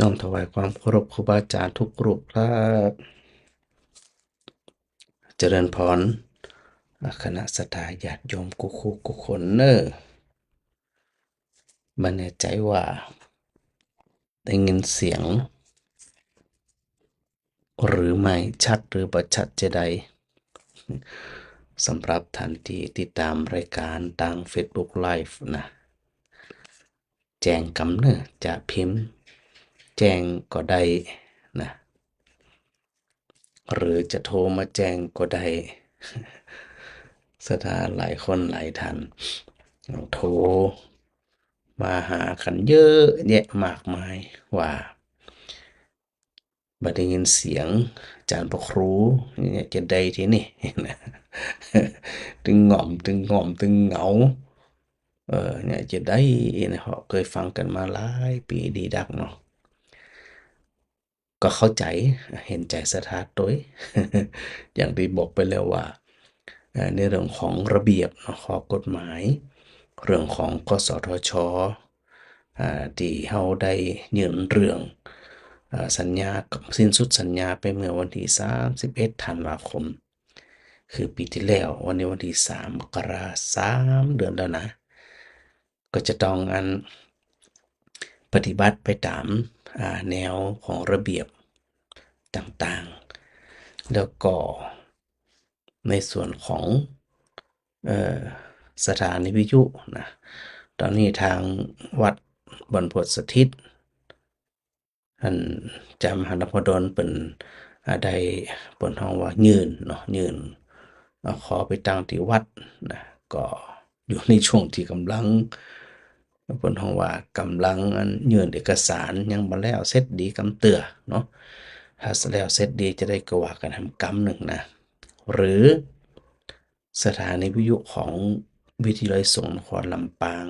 น้อมถวายความเคารพครูบาอาจารย์ทุกรูปครับเจริญพรคณะสัตยาติโยมกุคู่กุคนเนอไม่แน่ใจว่าได้ยินเสียงหรือไม่ชัดหรือประชัดจะใดสำหรับท่านที่ติดตามรายการทาง Facebook Live นะแจ้งกำเนิดจะพิมพ์แจ้งก็ได้นะหรือจะโทรมาแจ้งก็ได้สถานหลายคนหลายท่านโทรมาหากันเยอะแยะมากมายว่าบัดได้ยินเสียงอาจารย์พระครูเนี่ยจะได้ที่นี่นะตึงหง่อมตึงหง่อมตึงเหงาเนี่ยจะได้นะเขาเคยฟังกันมาหลายปีดีดักเนาะก็เข้าใจเห็นใจศรัทธาตัวอย่างที่บอกไปแล้วว่าในเรื่องของระเบียบข้อกฎหมายเรื่องของกสทชที่เราได้ยื่นเรื่องสัญญาสิ้นสุดสัญญาไปเมื่อวันที่31ธันวาคมคือปีที่แล้ววันนี้วันที่3มกรา3 เดือนแล้วนะก็จะต้องปฏิบัติไปตามแนวของระเบียบต่างๆแล้วก็ในส่วนของเอ่อสถานีวิทยุนะตอนนี้ทางวัดบรรพตสถิตท่านจำหันพดลเป็นได้เปิ่นฮ้องว่ายื่นเนาะยื่นขอไปตั้งที่วัดนะก็อยู่ในช่วงที่กำลังเปิ่นฮ้องว่ากำลังยื่นเอกสารยังบ่แล้วเสร็จดีกำเตื้อเนาะถ้าแล้วเสร็จดีจะได้ก็ว่ากันทำกำหนึ่งนะหรือสถานีวิทยุของวิทยาลัยสงฆ์นครลำปาง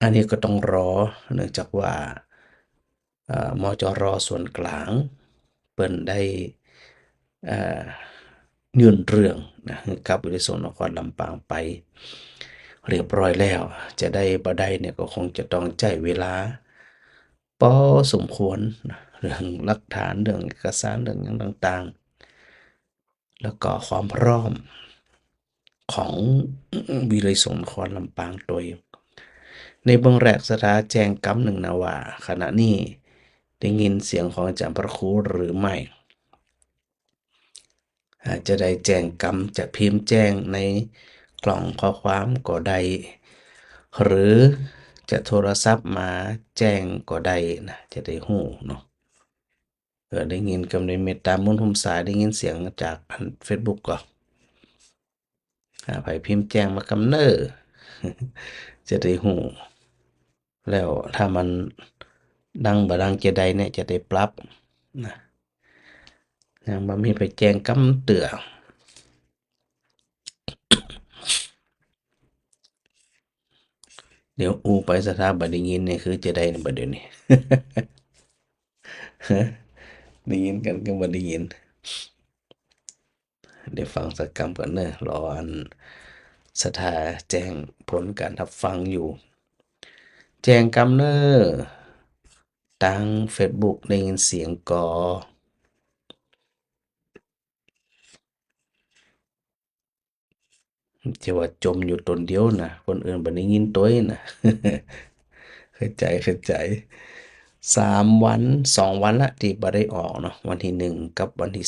อันนี้ก็ต้องรอเนื่องจากว่ามจรส่วนกลางเปิ้นได้เอ่อยื่นเรื่องนะกับวิทยาลัยสงฆ์นครลำปางไปเรียบร้อยแล้วจะได้บ่ได้เนี่ยก็คงจะต้องใช้เวลาพอสมควรนะเรื่องหลักฐานเรื่องเอกสารเรื่องหยังต่างๆแล้วก็ความพร้อมของวิทยาลัยสงฆ์นครลำปางโดยในเบื้องแรกสถาแจ้งกำหนึ่งนะว่าขณะนี้ได้ยินเสียงของอาจารย์พระครูหรือไม่จะได้แจ้งกำจะพิมพ์แจ้งในกล่องข้อความก็ได้หรือจะโทรศัพท์มาแจ้งก็ได้นะจะได้ฮู้เนาะได้ยินกำในเมตตามุนทุมสายได้ยินเสียงจากFacebook ก็ไผพิมพ์แจ้งมากำเน้อจะได้ฮู้แล้วถ้ามันดังบ่ดังจะใดเนี่ยจะได้ปรับนะยังบ่มีไปแจ้งกำเตือเดี๋ยวอูไปสถาบ่ได้ยินนี่คือจะได้บ่เดี๋ยวนี้ได้ยินกันก็บ่ได้ยินเดี๋ยวฟังสักกำก่อนเด้อรอสถาแจ้งผลการรับฟังอยู่แจ้งกำเด้อทาง Facebook ได้ยินเสียงก่อที่ว่าจมอยู่ตนเดียวนะคนอื่นบ่ได้ยินตัวเองนะ เข้าใจ3 วัน2 วันละที่บ่ได้ออกเนาะวันที่1กับวันที่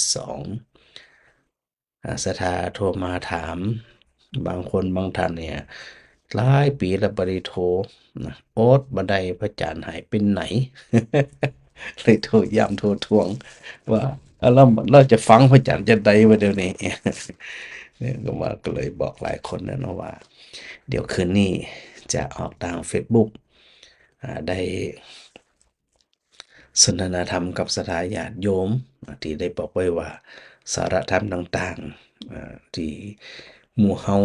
2สถาโทรมาถามบางคนบางท่านเนี่ยหลายปีแล้วบ่ได้โทรนะโอ๊ตบ่ได้พระอาจารย์หายไปไหนเลยโทรย้ำโทรทวงว่าเราจะฟังพระอาจารย์จั่งใดวะเดี๋ยวนี้เนี่ยก็เลยบอกหลายคนแล้วเนาะว่าเดี๋ยวคืนนี้จะออกทางเฟซบุ๊กได้สนทนาธรรมกับศรัทธาญาติโยมที่ได้บอกไว้ว่าสาระธรรมต่างๆที่หมู่เฮา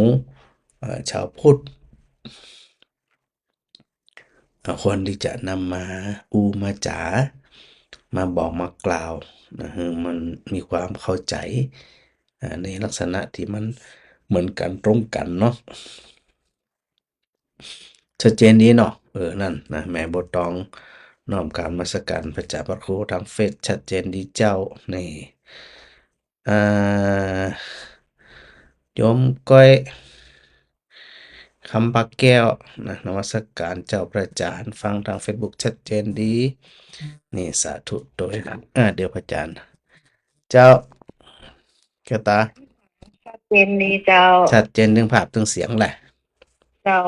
ชาวพุทธควรที่จะนำมามาจ๋ามาบอกมากล่าวนะฮะมันมีความเข้าใจในลักษณะที่มันเหมือนกันตรงกันเนาะชัดเจนดีเนาะนั่นนะแม่บ่ต้อง น้อมกรารนมัสการพระเจ้าพระครูทางเฟซชัดเจนดีเจ้านี่อ่าโยมก้อยคำปากแก้วนะนมัสการเจ้าพระอาจารย์ฟังทาง Facebook ชัดเจนดีนี่สาธุโดยเดี๋ยวพระอาจารย์เจ้าแก้วตาชัดเจนดีเจ้าชัดเจนถึงภาพถึงเสียงแหละเจ้า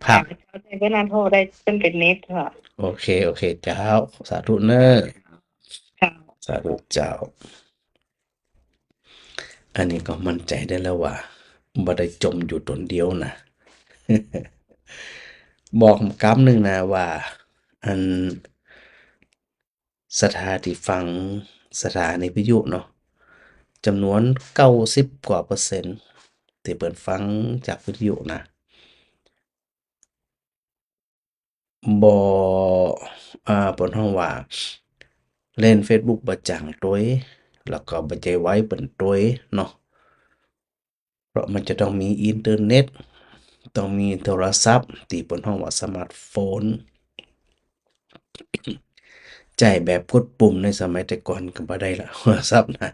ภาพ เจ้าใจเวลาโทรได้เป็นเน็ตค่ะโอเค โอเค เจ้า สาธุเนอร์เจ้าสาธุเจ้า อันนี้ก็มั่นใจได้แล้วว่าบ่ได้จมอยู่ตนเดียวนะ บอกกำหนึ่งนะว่า อันสถาที่ฟังสถานีวิทยุเนาะจำนวน90 กว่าเปอร์เซ็นต์ที่เปิดฟังจากวิทยุนะบ่เปิ้นฮ้องว่าเล่น Facebook บ่จังตัวเองแล้วก็บ่ใจไว้เปิ้นตัวเองเนาะเพราะมันจะต้องมีอินเทอร์เน็ตต้องมีโทรศัพท์ที่เปิ้นฮ้องว่าสมาร์ตโฟนใจแบบกดปุ่มในสมัยแต่ก่อนก็บ่ได้ละโทรศัพท์นะ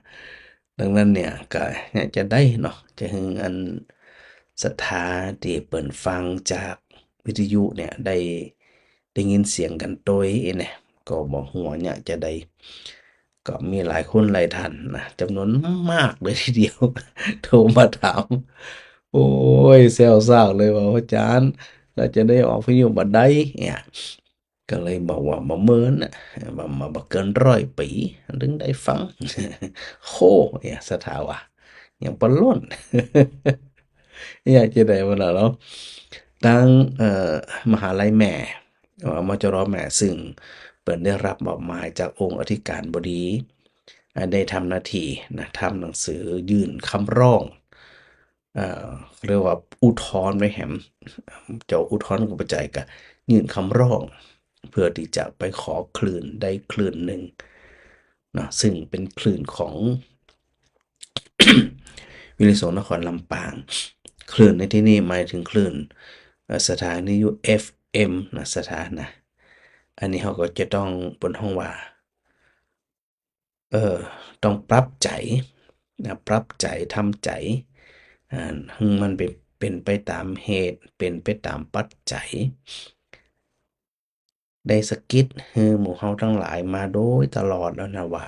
ดังนั้นเนี่ยก็อยากจะได้เนาะจะให้อันศรัทธาที่เปิ้นฟังจากวิทยุเนี่ยได้ยินเสียงกันโดยเนี่ยก็บ่ฮู้ว่าอยากจะได้ก็มีหลายคนหลายท่านนะจำนวนมากเลยทีเดียวโทรมาถามโอ้ยแซวซ่ากเลยว่าพระอาจารย์เราจะได้ออกวิทยุบัดใดเนี่ยก็เลยบอกว่าบ่เหมินน่ะว่าบ่เกิน100 ปีถึงได้ฟังโค้เนี่ยสถาว่ายังบ่ล้น อยากจะได้บ่ล่ะเนาะทางมหาลัยแม่มจรแม่ซึ่งเปิ้นได้รับมอบหมายจากองค์อธิการบดีได้ทำหน้าที่นะทำหนังสือยื่นคำร้องอ่าเรียกว่าอุทธรณ์ไว้แหมเจ้าอุทธรณ์ก็บ่ใจก็ยื่นคำร้องเพื่อที่จะไปขอคลื่นได้คลื่นหนึ่งเนาะซึ่งเป็นคลื่นของ วิทยุนครลำปางคลื่นในที่นี้หมายถึงคลื่นสถานีวิทยุ FM นะสถานะอันนี้เขาก็จะต้องบนห้องว่าเออต้องปรับใจนะปรับใจทำใจให้มันเป็นไปตามเหตุเป็นไปตามปัจจัยได้สะกิดให้หมู่เฮาทั้งหลายมาโดยตลอดแล้วนะว่า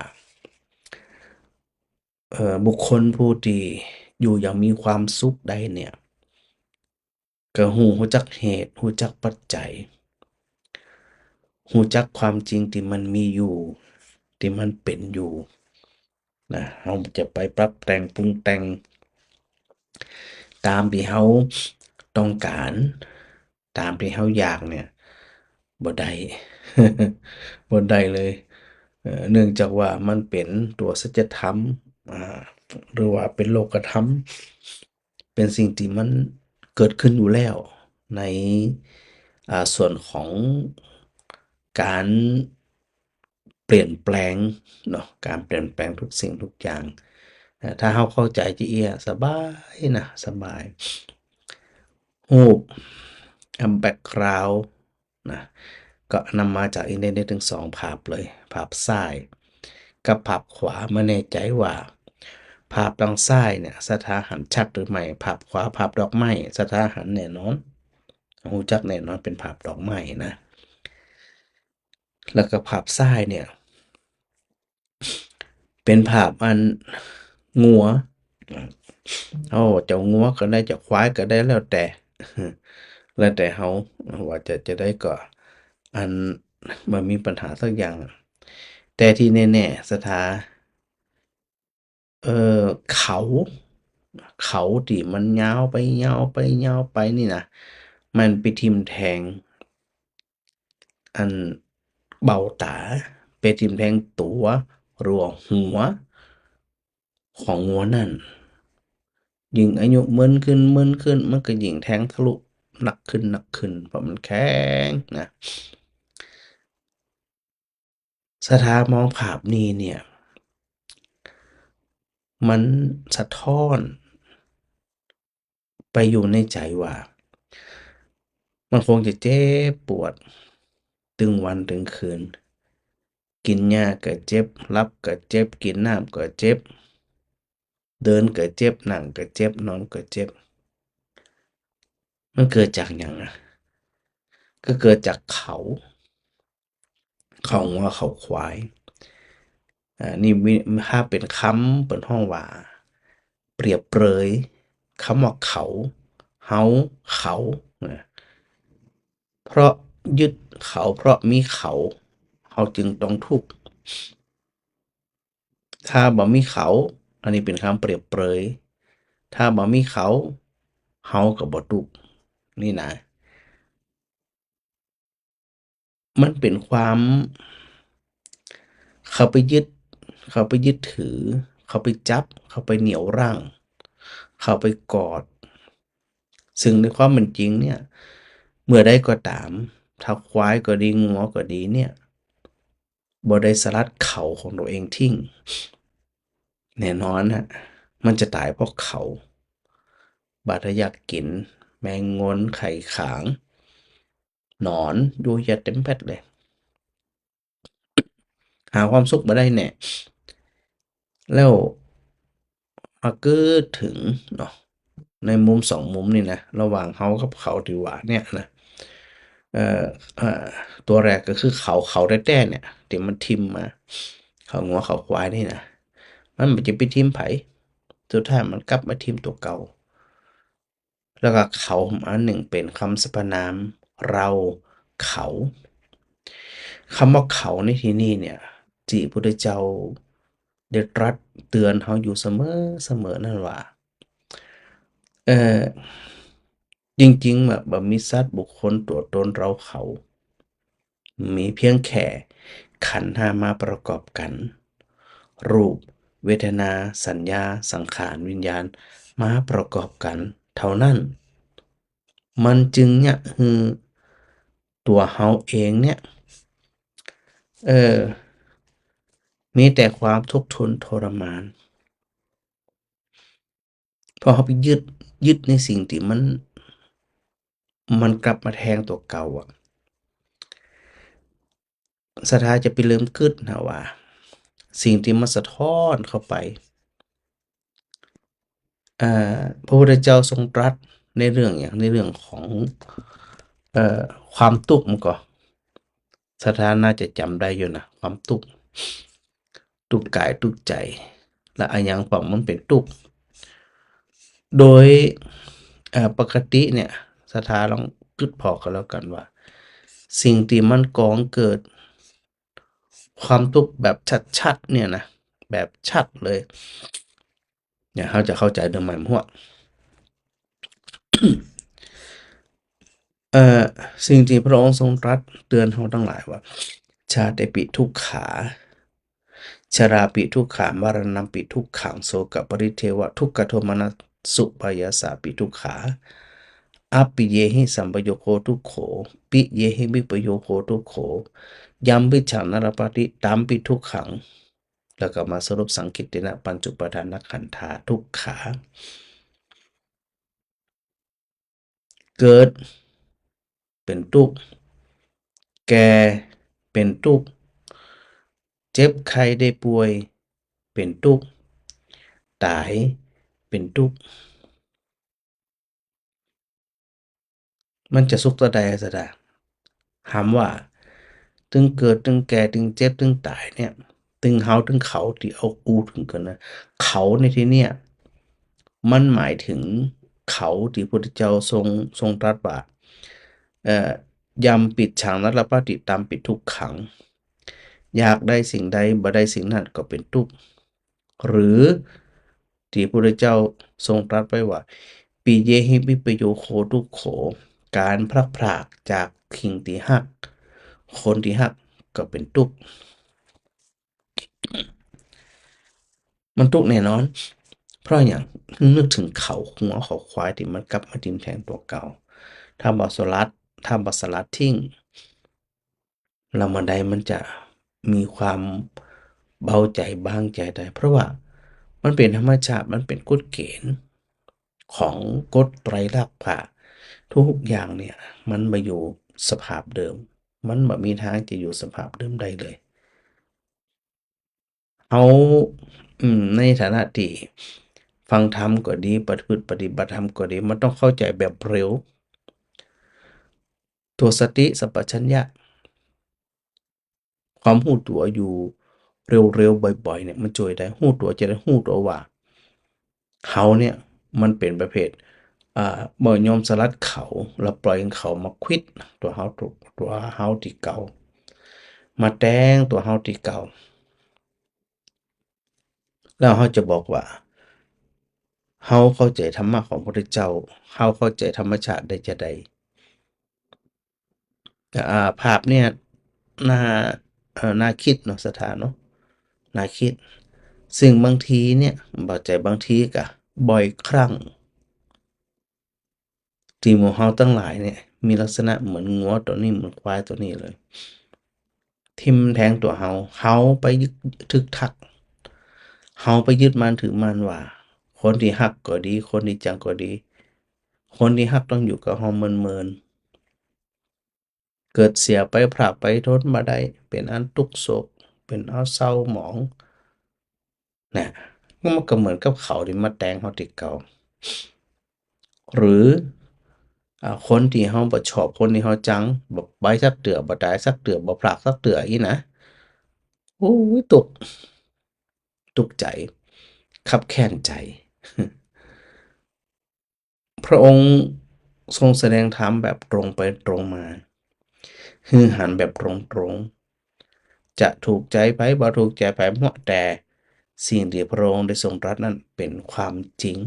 บุคคลผู้ที่อยู่อย่างมีความสุขได้เนี่ยก็รู้จักเหตุรู้จักปัจจัยรู้จักความจริงที่มันมีอยู่ที่มันเป็นอยู่นะเราจะไปปรับแต่งปรุงแต่งตามที่เราต้องการตามที่เราอยากเนี่ยบ่ได้บ่ได้เลยเนื่องจากว่ามันเป็นตัวสัจธรรมอ่าหรือว่าเป็นโลกธรรมเป็นสิ่งที่มันเกิดขึ้นอยู่แล้วในส่วนของการเปลี่ยนแปลงเนาะการเปลี่ยนแปลงทุกสิ่งทุกอย่างถ้าเราเข้าใจจะเอียสบายนะสบายรูปแบ็กกราวด์นะก็นำมาจากอินเทอร์เน็ตถึง2ภาพเลยภาพซ้ายกับภาพขวาไม่แน่ใจว่าภาพทางซ้ายเนี่ยสถาหันชัดหรือไม่ภาพขวาภาพดอกไม้สถาหันแน่นอนรู้จักแน่นอนเป็นภาพดอกไม้นะแล้วก็ภาพซ้ายเนี่ยเป็นภาพอันงัวเจ้างัวก็ได้เจ้าควายก็ได้แล้วแต่แล้วแต่เฮาว่าจะได้ก็อันบ่มีปัญหาสักอย่างแต่ที่แน่ๆเอ่อเขาเขาที่มันยาวไปยาวไปยาวไปนี่นะมันไปทิ่มแทงอันเบ้าตาไปทิ่มแทงตัวหรือว่าหัวของงัวนั่นยิ่งอายุเมินขึ้นมันก็ยิ่งแทงทะลุหนักขึ้นเพราะมันแข็งนะสถามองภาพนี้เนี่ยมันสะท้อนไปอยู่ในใจว่ามันคงจะเจ็บปวดตึงวันตึงคืน กินหญ้าก็เจ็บรับก็เจ็บกินน้ำก็เจ็บเดินก็เจ็บนั่งก็เจ็บนอนก็เจ็บมันเกิดจากหยังอะก็เกิดจากเขางัวเขาควายนี่ถ้าเป็นคำเป็นห้องว่าเปรียบเปรยคำว่าเขาเฮาเขานะเพราะยึดเขาเพราะมีเขาเราจึงต้องทุกข์ถ้าบ่มีเขาอันนี้เป็นคำเปรียบเปรยถ้าบ่มีเขาเฮาก็บ่ทุกข์นี่นะมันเป็นความเขาไปยึดเขาไปยึดถือเขาไปจับเขาไปเหนี่ยวรั้งเขาไปกอดซึ่งในความเป็นจริงเนี่ยเมื่อใดก็ตามถ้าควายก็ดีงัวก็ดีเนี่ยบ่ได้สลัดเขาของตัวเองทิ้งแน่นอนฮะมันจะตายเพราะเขาบาดทะยักกินแมงงนไข่ขางหนอนยุงยัดเต็มแพดเลยหาความสุขบ่ได้แน่แล้วมาเกิดถึงเนาะในมุม2มุมนี่นะระหว่างเรากับเขาที่ว่าเนี่ยนะเอ่ออ่าตัวแรกก็คือเขาแท้ๆเนี่ยที่มันทิ่มมาเขางัวเขาควายนี่นะมันบ่จะไปทิ่มไผสุดท้ายมันกลับมาทิ่มตัวเก่าแล้วก็เขาอันหนึ่งเป็นคำสรรพนามเราเขาคำว่าเขาในที่นี้เนี่ยที่พุทธเจ้าได้ตรัสเตือนเราอยู่เสมอนั่นว่าเอ่อจริงๆแบบบ่มีสัตว์บุคคลตัวตนเราเขามีเพียงแค่ขันธ์ห้ามาประกอบกันรูปเวทนาสัญญาสังขารวิญญาณมาประกอบกันเท่านั้นมันจึงเนี่ยคือตัวเราเองเนี่ยเออมีแต่ความทุกข์ทนทรมานเพราะเราไปยึดในสิ่งที่มันกลับมาแทงตัวเก่าอะสุดท้ายจะไปเริ่มคิดนะว่าสิ่งที่มันสะท้อนเข้าไปพระพุทธเจ้าทรงตรัสในเรื่องอย่างในเรื่องของเอ่อความทุกข์มันก็สถาน่าจะจำได้อยู่นะความทุกข์กายทุกข์ใจและอันหยังของมันเป็นทุกข์โดยปกติเนี่ยสถาลองคิดพอกันแล้วกันว่าสิ่งที่มันก่อให้เกิดความทุกข์แบบชัดๆเนี่ยนะแบบชัดเลยเนี่ยเราจะเข้าใจโดยหมายความว่าเอ่อสิ่งที่พระองค์ทรงตรัสเตือนเราทั้งหลายว่าชาติปิทุกขาชราปิทุกขามรณะปิทุกขังโสกปริเทวะทุกขโทมนัสสุปายาสาปิทุกขาอัปปิเยหิสัมปโยโคทุกโขปิเยหิวิปโยโคทุกโขยัมปิฉังนรปฏิตัมปิทุกขังแล้วก็มาสรุปสังคิตตินะปัญจุปทานขันธาทุกขาเกิดเป็นทุกข์แก่เป็นทุกข์เจ็บไข้ได้ป่วยเป็นทุกข์ตายเป็นทุกข์มันจะสุขตัวใดซะดาถามว่าถึงเกิดถึงแก่ถึงเจ็บถึงตายเนี่ยถึงเฮาถึงเขาที่เอากูถึงกันนะเขาในที่เนี้ยมันหมายถึงเขาที่พุทธเจ้าทรงตรัสว่าเอ่อยำปิดฉังนรปฏิตามปิดทุกขังอยากได้สิ่งใดบ่ได้สิ่งนั้นก็เป็นทุกข์หรือที่พระพุทธเจ้าทรงตรัสไว้ว่าปิเยหิวิปโยโคทุกโขการพลัดพรากจากสิ่งที่รักคนที่รักก็เป็นทุกข์มันทุกข์แน่นอนเพราะหยังนึกถึงเขางัวเขาควายที่มันกลับมาทิ่มแทงตัวเก่าถ้าบ่สลัดทิ้งแล้วเมื่อใดมันจะมีความเบาใจบางใจได้เพราะว่ามันเป็นธรรมชาติมันเป็นกฎเกณฑ์ของกฎไตรลักษณ์ว่าทุกอย่างเนี่ยมันมาอยู่สภาพเดิมมันบ่มีทางจะอยู่สภาพเดิมได้เลย เขาในฐานะที่ฟังธรรมก็ดีปฏิบัติธรรมก็ดีมันต้องเข้าใจแบบเร็วตัวสติสัมปชัญญะความรู้ตัวอยู่เร็วๆบ่อยๆเนี่ยมันช่วยได้รู้ตัวจะได้รู้ตัวว่าเขาเนี่ยมันเป็นประเภทบ่ยอมสลัดเขาแล้วปล่อยให้เขามาควิดตัวเขาตัวเขาที่เก่ามาแต่งตัวเขาที่เก่าแล้วเขาจะบอกว่าเขาเข้าใจธรรมะของพระพุทธเจ้าเขาเข้าใจธรรมชาติได้จะใด ภาพเนี่ยน่าน่าคิดเนาะสถานเนาะน่าคิดซึ่งบางทีเนี่ยบ่ใจบางทีก็บ่อยครั้งที่หมู่เฮาทั้งหลายเนี่ยมีลักษณะเหมือนงัวตัวนี้เหมือนควายตัวนี้เลยทิ่มแทงตัวเฮาไปยึกทึกทักเฮาไปยึดมั่นถือมั่นว่าคนที่ฮักก็ดีคนที่จังก็ดีคนที่ฮักต้องอยู่กับเฮาเมินๆเกิดเสียไปพรากไปทนบ่ได้เป็นอันทุกข์โศกเป็นอันเศร้าหมอง นะมันก็เหมือนกับเขาที่มาแต่งเราที่เก่าหรือคนที่เราบ่ชอบคนที่เราจังบ่ไปสักเทื่อบ่ได้สักเทื่อบ่พลากสักเทื่ออีนะโอ้ยทุกข์ใจคับแค้นใจพระองค์ทรงแสดงธรรมแบบตรงไปตรงมาฮือหันแบบตรงๆจะถูกใจไผบ่ถูกใจไผเหมาะแต่สิ่งที่พระองค์ได้ทรงตรัสนั้นเป็นความจริง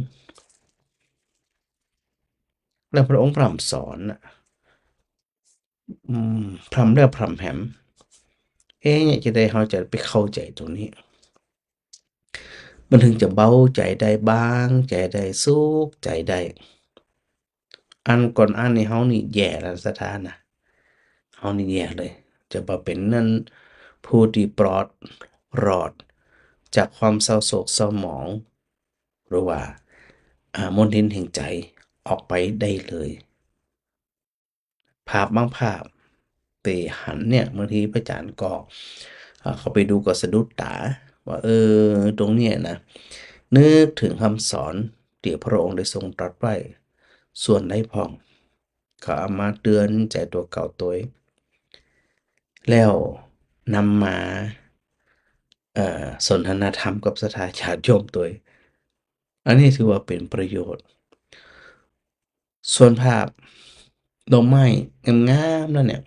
และพระองค์พร่ำสอนน่ะพร่ำแล้วพร่ำแหม เนี่ยจะได้เราจะไปเข้าใจตรงนี้มันถึงจะเบาใจได้บ้างใจได้สุขใจได้อันก่อนอันนี้เฮานี่แย่แล้วสถานะเฮานี่แย่เลยจะบ่เป็นนั้นผู้ที่ปลอดรอดจากความเศร้าโศกเศร้าหมองหรือว่ามลทินแห่งใจออกไปได้เลยภาพบางภาพไปหันเนี่ยบางทีพระอาจารย์ก็เขาไปดูก็สะดุดตาว่าตรงเนี้ยนะนึกถึงคำสอนที่พระองค์ได้ทรงตรัสไว้ส่วนใดพ้องเขาเอามาเตือนใจตัวเก่าตัวเองแล้วนำมาสนทนาธรรมกับศรัทธาญาติโยมตัวเองอันนี้ถือว่าเป็นประโยชน์ส่วนภาพดอกไม้งามๆนั่นเนี่ย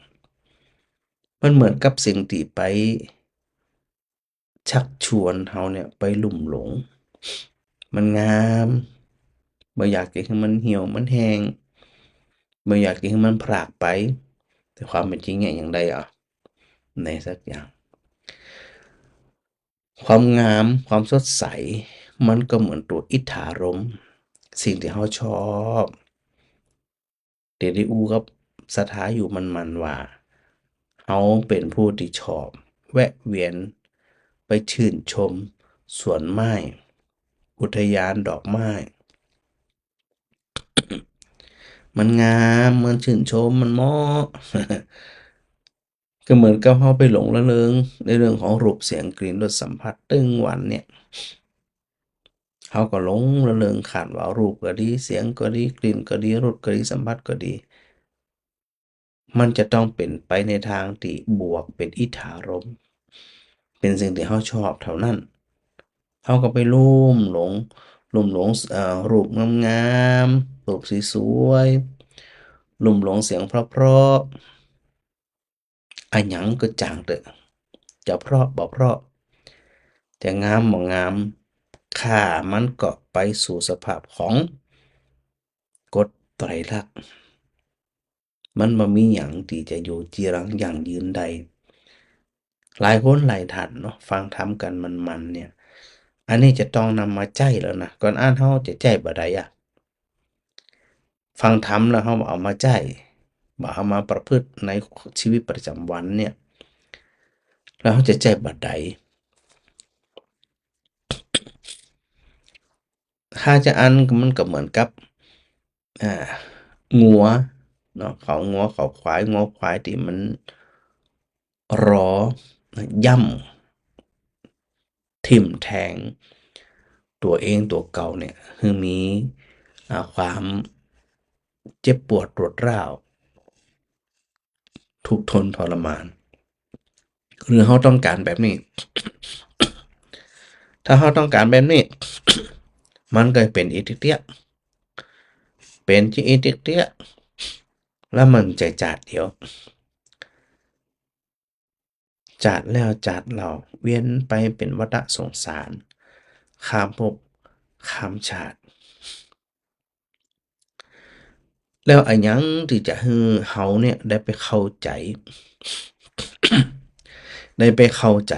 มันเหมือนกับสิ่งที่ไป ชักชวนเฮาเนี่ยไปหลุ่มหลงมันงามบ่อยากจะให้มันเหี่ยวมันแห้งบ่อยากจะให้มันพรากไปแต่ความเป็นจริงเนี่ยอย่างใดในสักอย่างความงามความสดใสมันก็เหมือนตัวอิทธารมณ์สิ่งที่เราชอบที่ได้อู้กับศรัทธาอยู่มันๆว่าเราเป็นผู้ที่ชอบแวะเวียนไปชื่นชมสวนไม้อุทยานดอกไม้ มันงามมันชื่นชมมันเหมาะก็เหมือนกับเราไปหลงระเริงในเรื่องของรูปเสียงกลิ่นรสสัมผัสตึงวันเนี่ยเราก็หลงระเริงคาดว่ารูปก็ดีเสียงก็ดีกลิ่นก็ดีรสก็ดีสัมผัสก็ดีมันจะต้องเป็นไปในทางที่บวกเป็นอิทธารมณ์เป็นสิ่งที่เราชอบเท่านั้นเราก็ไปลุ่มหลงรูปงามๆรูปสวยๆลุ่มหลงเสียงเพราะๆหยังก็ช่างเถอะจะเพราะบ่เพราะจะงามบ่งามค่ามันก็ไปสู่สภาพของกฎไตรลักษณ์มันบ่มีหยังที่จะอยู่จีรังยั่งยืนได้หลายคนหลายท่านเนาะฟังธรรมกันมันๆเนี่ยอันนี้จะต้องนำมาใจแล้วนะก่อนอ่านเราจะใจบ่ได้ฟังธรรมแล้วเราบ่เอามาใจบ่เอามาประพฤติในชีวิตประจำวันเนี่ยแล้วเราจะใจบ่ได้ถ้าจะอันมันก็เหมือนกับอ่างัวเนาะเขางัวเขาควายงัวควายที่มันรอย่ำ ทิ่มแทงตัวเองตัวเก่าเนี่ยคือมีความเจ็บปวดรวดร้าวทุกข์ทนทรมานหรือเขาต้องการแบบนี้ ถ้าเขาต้องการแบบนี้ มันก็เป็นอีทิเตียเป็นที่อีทิเตียแล้วมันใจจาดเดียวจาดแล้วจาดเราเวียนไปเป็นวัฏสงสารข้ามภพข้ามชาติแล้วอันยังที่จะให้เฮาเนี่ยได้ไปเข้าใจ ได้ไปเข้าใจ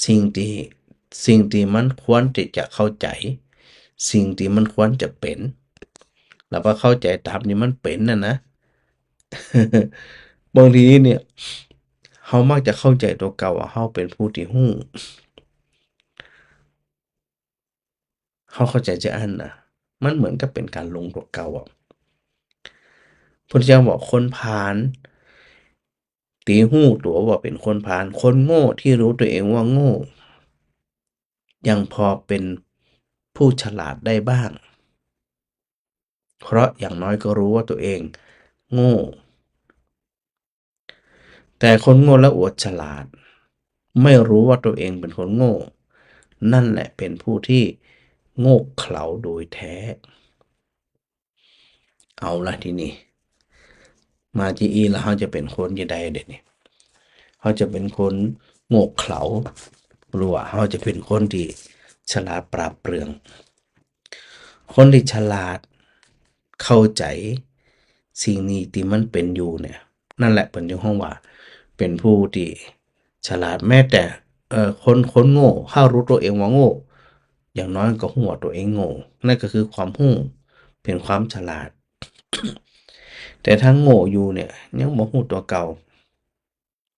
สิ่งที่สิ่งที่มันควรที่จะเข้าใจสิ่งที่มันควรจะเป็นแล้วก็เข้าใจตามที่มันเป็นนะ บางทีเนี่ยเขามักจะเข้าใจตัวเก่าว่าเขาเป็นผู้ที่ฮู้เขาเข้าใจจะอันน่ะมันเหมือนกับเป็นการลงตัวเก่าอ่ะพุทธเจ้าบอกคนพาลตีฮู้ตัวว่าเป็นคนพาลคนโง่ที่รู้ตัวเองว่าโง่ยังพอเป็นผู้ฉลาดได้บ้างเพราะอย่างน้อยก็รู้ว่าตัวเองโง่แต่คนโง่และอวดฉลาดไม่รู้ว่าตัวเองเป็นคนโง่นั่นแหละเป็นผู้ที่โง่เขลาโดยแท้เอาละทีนี้มาจีอีแล้วเขาจะเป็นคนยังไงเด็ดนี่เขาจะเป็นคนโง่เขลาหรือว่าเขาจะเป็นคนที่ฉลาดปราบเปรื่องคนที่ฉลาดเข้าใจสิ่งนี้ที่มันเป็นอยู่เนี่ยนั่นแหละเป็นที่ห้องว่าเป็นผู้ที่ฉลาดแม้แต่คนโง่เข้ารู้ตัวเองว่าโง่อย่างน้อยก็หัวตัวเองโง่นั่นก็คือความหู้เป็นความฉลาดแต่ถ้าโง่อยู่เนี่ยยังบ่ฮู้ตัวเก่า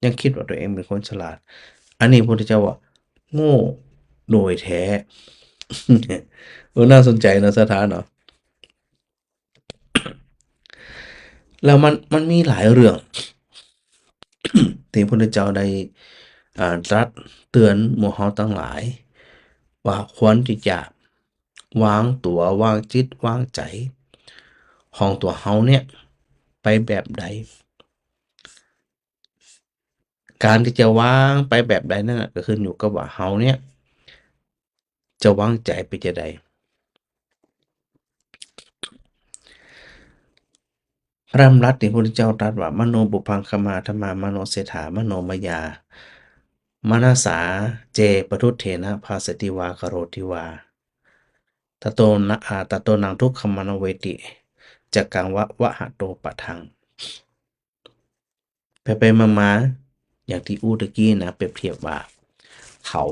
ยังคิดว่าตัวเองเป็นคนฉลาดอันนี้พระพุทธเจ้าว่าโง่โดยแท้ น่าสนใจนะสถานเนาะแล้วมันมีหลายเรื่อง ที่พระพุทธเจ้าได้ตรัสเตือนหมู่เฮาทั้งหลายว่าควรที่จะวางตัววางจิตวางใจของตัวเฮาเนี่ยไปแบบใดการที่จะวางไปแบบใดนั่นน่ะก็ขึ้นอยู่กับว่าเฮาเนี่ยจะวางใจไปจะใดพระดำรัสที่พระพุทธเจ้าตรัสว่ามโนบุพพังคมาธรรมามโนเศรษฐามโนมยามนาสาเจปทุเถนะภาสติวากโรติวา ตโตนังทุกขมานเวติจักกังวะหะโตปะทังไปมาอย่างที่อู้ตะกี้นะเปรียบเทียบว่าเขา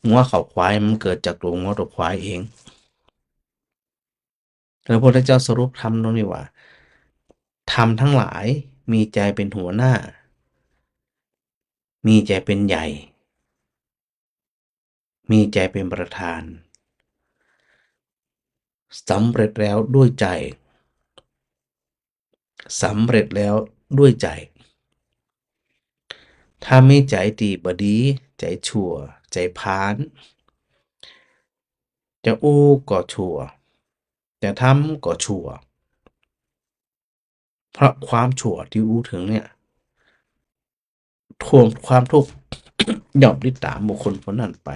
งัวเขาควายมันเกิดจากตัวงัวตัวควายเองแล้วพระพุทธเจ้าสรุปธรรมตรงนี้ว่าธรรมทั้งหลายมีใจเป็นหัวหน้ามีใจเป็นใหญ่มีใจเป็นประธานสำเร็จแล้วด้วยใจสำเร็จแล้วด้วยใจ ถ้ามีใจดีบดีใจชั่วใจพาน จะอู้ก็ชั่วจะทำก็ชั่วเพราะความชั่วที่อู้ถึงเนี่ยท่วมความทุกข์ ย่อมติดตามบุคคลคนนั้นไป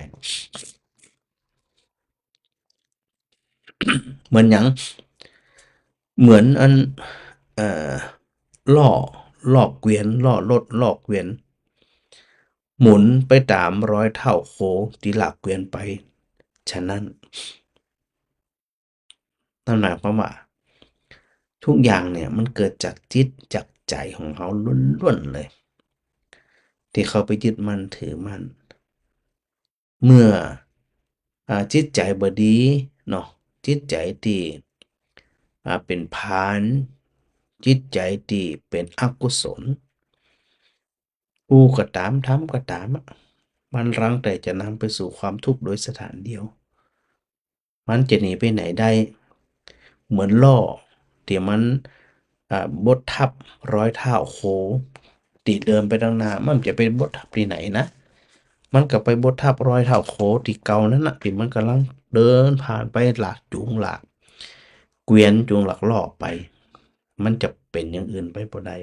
เหมือนอย่างเหมือนอันเอ่อล่อล่อเกวียนล่อรถล่อเกวียนหมุนไปตามรอยเท้าโค้งที่ลากเกวียนไปฉะนั้นนั่นหมายความว่าทุกอย่างเนี่ยมันเกิดจากจิตจากใจของเขาล้วนๆเลยที่เขาไปยึดมั่นถือมั่นเมื่อจิตใจบ่ดีเนาะจิตใจที่เป็นพาลจิตใจที่เป็นอกุศลอู้ก็ตามทำก็ตามอะมันรั้งแต่จะนำไปสู่ความทุกข์โดยสถานเดียวมันจะหนีไปไหนได้เหมือนล่อที่มันบดทับรอยเท้าโคที่เดินไปข้างหน้ามันจะไปบดทับที่ไหนนะ มันก็ไปบดทับรอยเท้าโคที่เก่านั่นน่ะที่มันกำลังเดินผ่านไปหลากจูงหลากเกวียนจูงหลักล่อไป มันจะเป็นอย่างอื่นไปบ่ได้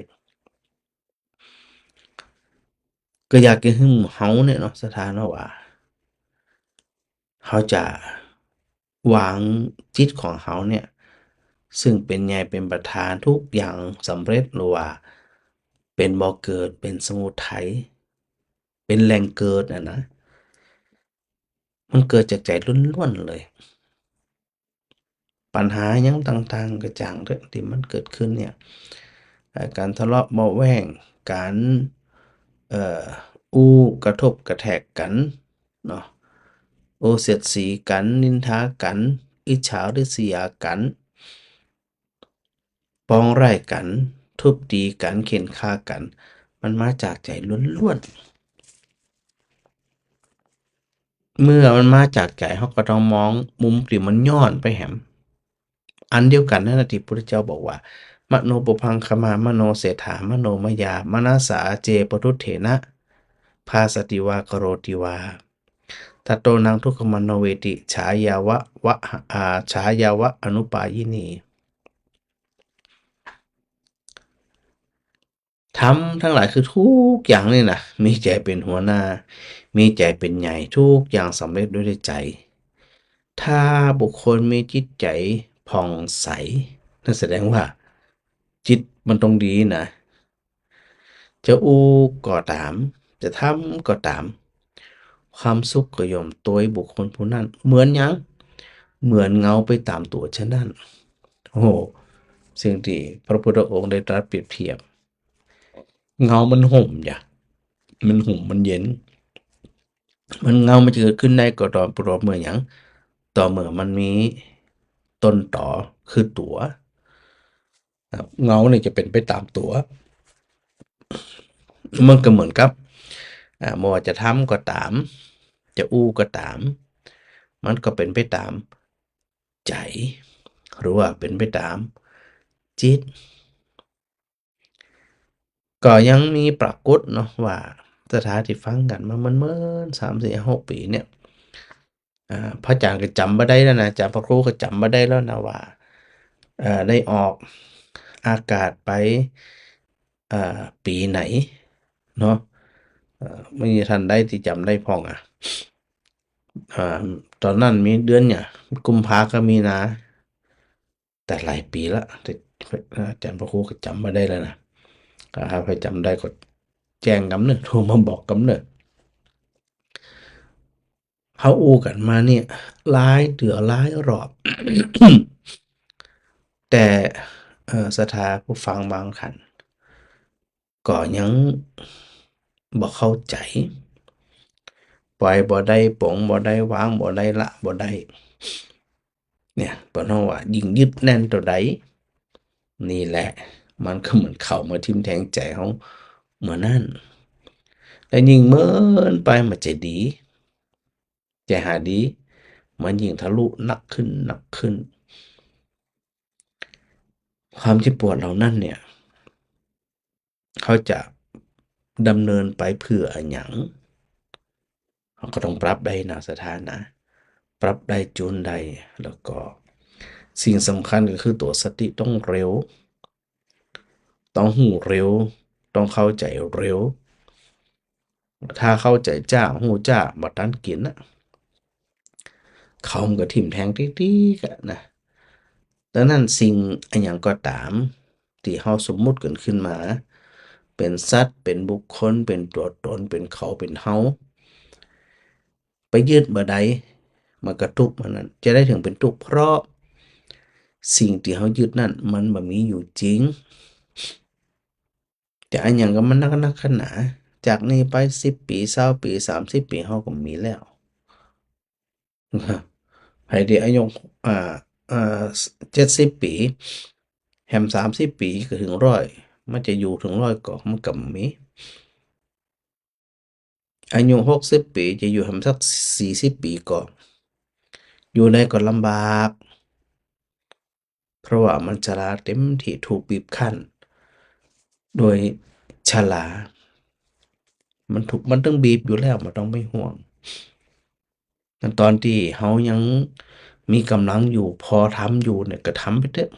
ก็อยากจะให้หมู่เฮาเนี่ยเนาะสถานว่าเขาจะวางจิตของเขาเนี่ยซึ่งเป็นใหญ่เป็นประธานทุกอย่างสำเร็จหรือว่าเป็นบ่อเกิดเป็นสมุทัยเป็นแหล่งเกิดนะมันเกิดจากใจล้วนๆเลยปัญหาหยังต่างๆกระจ่างเถอะที่มันเกิดขึ้นเนี่ยการทะเลาะเบาะแว้งการเอ่ออู้กระทบกระแทกกันเนาะโอ้เสียดสีกันนินทากันอิจฉาริษยากันปองร้ายกันทุบตีกันเข็นฆ่ากันมันมาจากใจล้วนๆเมื่อมันมาจากใจเราก็ต้องมองมุมที่มันย้อนไปแหมอันเดียวกันนั่นน่ะที่พุทธเจ้าบอกว่ามโนปุพังคมามโนเศรษฐามโนมยามนาสาเจปทุตเถนะภาสติวากโรติวาทัตโตนังทุกขมโนเวติฉายาวะวะฉายาวะอนุปายินีทำทั้งหลายคือทุกอย่างนี่นะมีใจเป็นหัวหน้ามีใจเป็นใหญ่ทุกอย่างสำเร็จด้วยใจถ้าบุคคลมีจิตใจผ่องใสนั่นแสดงว่าจิตมันต้องดีนะจะอู้ก็ตามจะทำก็ตามความสุขก็ย่อมโตยบุคคลผู้นั้นเหมือนหยังเหมือนเงาไปตามตัวฉะนั้นโอ้โหสิ่งที่พระพุทธองค์ได้ตรัสเปรียบเทียบเงามันห่มอย่ามันห่มมันเย็นมันเงามันจะเกิดขึ้นได้ก็ต่อเมื่อหยังต่อเมื่อมันมีต้นตอคือตัวครับเงาเนี่ยจะเป็นไปตามตัวมันก็เหมือนกับไม่ว่าจะทำก็ตามจะอู้ก็ตามมันก็เป็นไปตามใจหรือว่าเป็นไปตามจิตก็ยังมีปรากฏเนาะว่าสถานที่ฟังกันมาเมิน3 4 5 6 ปีเนี่ยพระอาจารย์ก็จำบ่ได้แล้วนะอาจารย์พระครูก็จำบ่ได้แล้วนะว่าได้ออกอากาศไปปีไหนเนาะไม่มีท่านใดที่จำได้พ้องอ่าตอนนั้นมีเดือนเนี่ยกุมภาก็มีนาแต่หลายปีละแต่อาจารย์พระครูก็จำบ่ได้แล้วนะถ้าใครจำได้ก็แจ้งกำเนิดโทรมาบอกกำเนิดเขาอู้กันมาเนี่ยหลายเดือหลายรอบ แต่ศรัทธาผู้ฟังบางท่านก็ยังบ่เข้าใจปล่อยบ่ได้ปลงบ่ได้วางบ่ได้ละบ่ได้เนี่ยเพิ่นเฮาว่ายิ่งยึดแน่นเท่าใดนี่แหละมันก็เหมือนเข้ามาทิ่มแทงใจเราเหมือนนั้นแล้วยิ่งเมินไปมันจะดีใจหาดีมันยิ่งทะลุหนักขึ้นความเจ็บปวดเหล่านั้นเนี่ยเขาจะดำเนินไปเพื่ออะหยัง เราก็ต้องปรับได้นะสถานะปรับได้จูนได้แล้วก็สิ่งสำคัญก็คือตัวสติต้องเร็วต้องหูเร็วต้องเข้าใจเร็วถ้าเข้าใจจ้าหูจ้าบ่ทันกินนะเขามันก็ทิ่มแทงติ๊กๆอะนะดังนั้นสิ่งอันหยังก็ตามที่เราสมมุติกันขึ้นมาเป็นสัตว์เป็นบุคคลเป็นตัวตนเป็นเขาเป็นเฮาไปยึดบ่ใดมันก็ทุกข์มันนั้นจะได้ถึงเป็นทุกข์เพราะสิ่งที่เรายึดนั่นมันบ่มีอยู่จริงแต่อันหยังก็มันนักหนาจากนี้ไป10 ปี20 ปี30 ปีเราก็มีแล้วไผที่อายุอ่าอ่า70 ปีแฮ่ม30 ปีก็ถึง100มันจะอยู่ถึง100ก็มันก็บ่มีอายุ60 ปีจะอยู่แฮ่มสัก40 ปีก็อยู่ได้ก็ลำบากเพราะว่ามันชราเต็มที่ถูกบีบคั้นโดยชรา มันต้องบีบอยู่แล้วบ่ต้องไปห่วงแต่ตอนที่เฮายังมีกำลังอยู่พอทำอยู่เนี่ยก็ทำไปเถอะ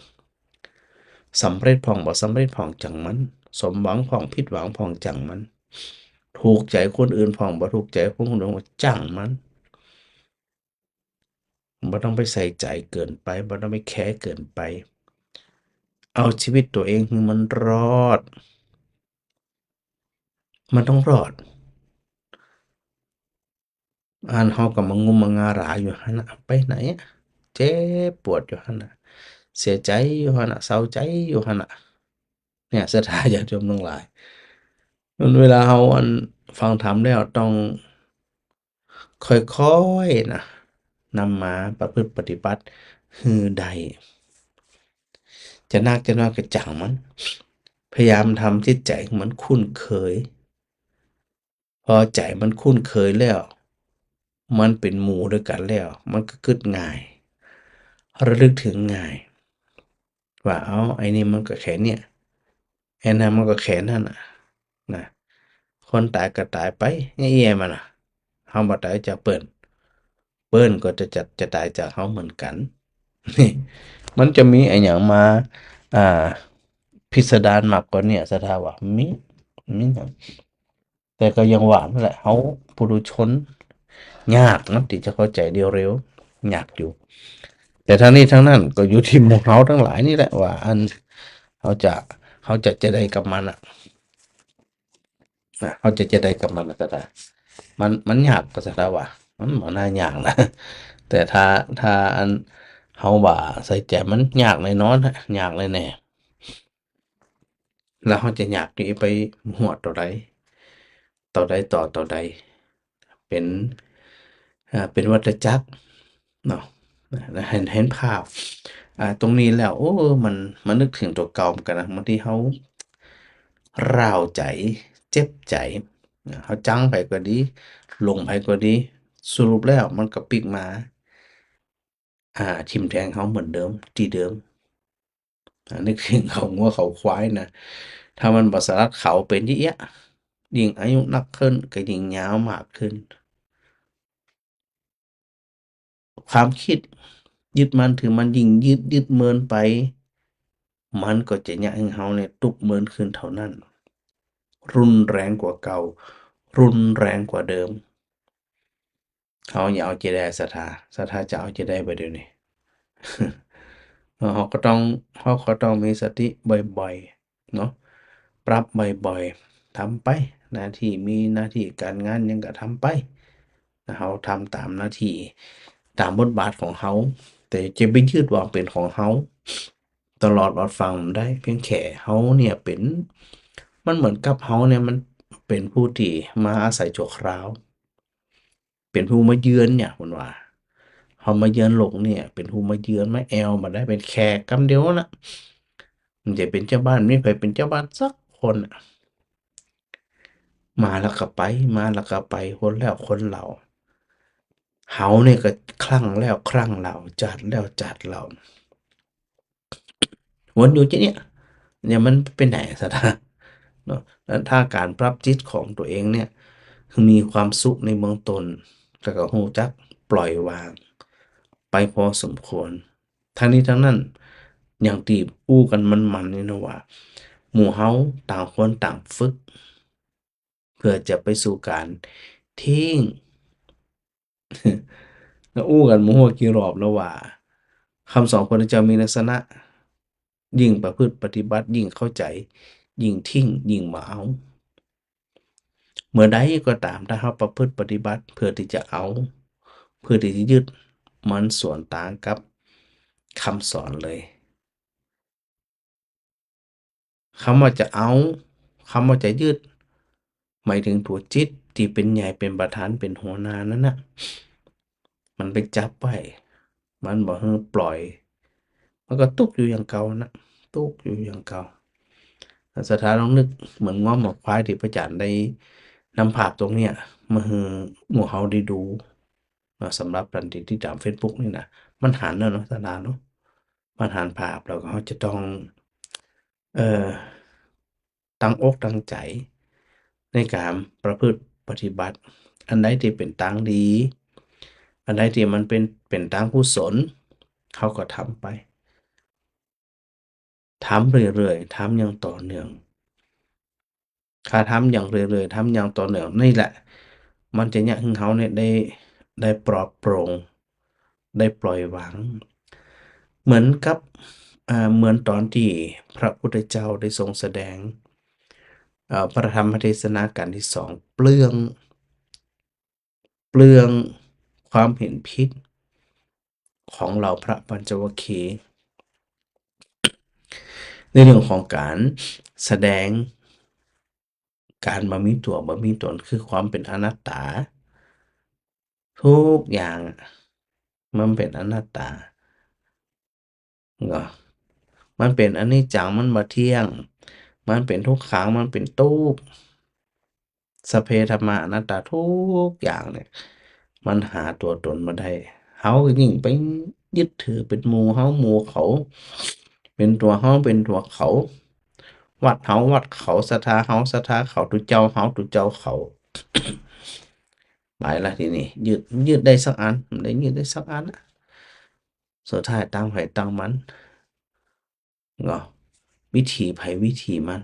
สำเร็จพร้อมบ่สำเร็จพร้อมจังมันสมหวังพร้อมผิดหวังพร้อมจังมันถูกใจคนอื่นพร้อมบ่ถูกใจคนอื่นก็จังมันบ่ต้องไปใส่ใจเกินไปบ่ต้องไปแคร์เกินไปเอาชีวิตตัวเองให้มันรอดมันต้องรอดอันเฮาก็มางุมมางาหราอยู่หั่นน่ะไปไหนอะเจ็บปวดอยู่หั่นน่ะเสียใจอยู่หั่นน่ะเศร้าใจอยู่หั่นน่ะเนี่ยศรัทธาญาติโยมทั้งหลายมันเวลาเฮาฟังธรรมแล้วต้องค่อยๆนะนำมาประพฤติปฏิบัติให้ได้จะนักจะน้อยก็จังมันพยายามทำจิตใจให้มันคุ้นเคยพอใจมันคุ้นเคยแล้วมันเป็นหมู่ด้วยกันแล้วมันก็คิดง่ายระลึกถึงง่ายว่าอ้าวไอ้นี่มันก็แค่เนี่ยไอ้นั่นมันก็แค่นั้นน่ะนะคนตายก็ตายไปแย่ๆมันน่ะเฮาบ่ตายจากเปิ้นก็จะตายจากเฮาเหมือนกันนี่มันจะมีไอ้หยังมาอ่าพิสดารมากกว่าเนี่ยศรัทธาว่ามีหยังแต่ก็ยังว่านั่นแหละเฮาปุถุชนยากนะที่จะเข้าใจเร็วๆยากอยู่ แต่ทั้งนี้ทั้งนั้นก็อยู่ที่หมู่เราทั้งหลายนี่แหละว่าเขาจะเขาจะได้กับมันอะเขาจะได้กับมันก็ได้มันยากก็จะได้ว่ามันบ่น่ายากนะแต่ถ้าเขาว่าใส่ใจมันยากแน่นอนฮะยากแน่ๆแล้วเขาจะยากนี่ไปหัวดต่อใดเป็นเป็นวัฏจักรเนาะเห็นภาพตรงนี้แล้วโอ้มันนึกถึงตัวเก่าเหมือนกันนะบางทีเขาร้าวใจเจ็บใจเขาจังไปก็ดีลงไปก็ดีสรุปแล้วมันก็พลิกมาทิ่มแทงเขาเหมือนเดิมที่เดิมนึกถึงเขางัวเขาควายนะถ้ามันบ่สลัดเขาเป็นเยอะๆยิ่งอายุนักขึ้นก็ยิ่งยาวมากขึ้น ความคิดยึดมั่นถือมันยิ่งยึดเมินไปมันก็จะยะให้เราเนี่ยทุกข์เมินขึ้นเท่านั้นรุนแรงกว่าเก่ารุนแรงกว่าเดิมเขาอย่าเอาใจได้ศรัทธาจะเอาใจได้บ่เดี๋ยวนี้เราก็ต้องมีสติบ่อยๆเนาะปรับบ่อยๆทำไปหน้าที่มีหน้าที่การงานหยังก็ทำไปเราทำตามหน้าที่ตามบทบาทของเราแต่จะไปยึดว่าเป็นของเราตลอดรอดฟังบ่ได้เพียงแค่เราเนี่ยเป็นมันเหมือนกับเราเนี่ยมันเป็นผู้ที่มาอาศัยชั่วคราวเป็นผู้มาเยือนเนี่ยเพิ่นว่าเรามาเยือนโลกเนี่ยเป็นผู้มาเยือนมาแอวมาได้เป็นแขกกำเดียวน่ะมันจะเป็นเจ้าบ้านไม่มีไผเป็นเจ้าบ้านสักคนน่ะมาแล้วก็ไปมาแล้วก็ไปคนแล้วคนเล่าเฮาเนี่ยก็คลั่งแล้วคลั่งเล่าจัดแล้วจัดเล่าวนอยู่ที่เนี่ยเนี่ยมันไปไหนอะสัตว์ เนาะแล้วถ้าการปรับจิตของตัวเองเนี่ยคือมีความสุขในเบื้องต้นแล้วก็รู้จักปล่อยวางไปพอสมควรทั้งนี้ทั้งนั้นอย่างที่อู้กันมันๆนี่นะว่าหมู่เฮาต่างคนต่างฝึกเพื่อจะไปสู่การทิ้งแล้วอู้กันบ่ฮู้ว่ากี่รอบแล้วว่าคำสอนพระพุทธเจ้ามีลักษณะยิ่งประพฤติปฏิบัติยิ่งเข้าใจยิ่งทิ้งยิ่งบ่เอา เมื่อใดก็ตามถ้าเราประพฤติปฏิบัติเพื่อที่จะเอาเพื่อที่จะยึดมันสวนทางกับคำสอนเลยคำว่าจะเอาคำว่าจะยึดหมายถึงตัวจิตที่เป็นใหญ่เป็นประธานเป็นหัวหน้านั้นน่ะมันไปจับไว้มันบ่ให้ปล่อยมันก็ตุกอยู่อย่างเก่านะตุกอยู่อย่างเก่าสถานลองนึกเหมือนง้อหมอกควายที่พระอาจารย์ได้นำภาพตรงเนี้ยมาให้หมู่เฮาได้ดู สำหรับทันทีที่ตามเฟซบุ๊กนี่นะมันหันแล้วเนาะตาดาเนาะมันหันภาพแล้วก็เขาจะต้องเอ่อตั้งอกตั้งใจในการประพฤติ ปฏิบัติ อันใดที่เป็นทางดี อันใดที่มันเป็นทางกุศลเขาก็ทำไปทำเรื่อยๆทำอย่างต่อเนื่องถ้าทำอย่างเรื่อยๆทำอย่างต่อเนื่องนี่แหละมันจะเนี่ยให้เขาเนี่ยได้ปลอดโปร่งได้ปล่อยวาง เหมือนกับเหมือนตอนที่พระพุทธเจ้าได้ทรงแสดงพระธรรมเทศนาการที่2เปลืองความเห็นผิดของเหล่าพระปัญจวัคคีย์ในเรื่องของการแสดงการบ่มีตัวบ่มีตนคือความเป็นอนัตตาทุกอย่างมันเป็นอนัตตาเนาะมันเป็นอนิจจังมันบ่เที่ยงมันเป็นทุกขังมันเป็นทุกข์สัพเพธัมมาอนัตตาทุกอย่างเนี่ยมันหาตัวตนบ่ได้เราก็ยิ่งไปยึดถือเป็นหมู่เราหมู่เขาเป็นตัวเราเป็นตัวเขาวัดเราวัดเขาศรัทธาเราศรัทธาเขาตุเจ้าเราตุเจ้าเขา ไปละทีนี้ยืดได้สักอันมันได้ยืดได้สักอันนะสุดท้ายต่างไผต่างมันเนาะวิธีไผวิธีมัน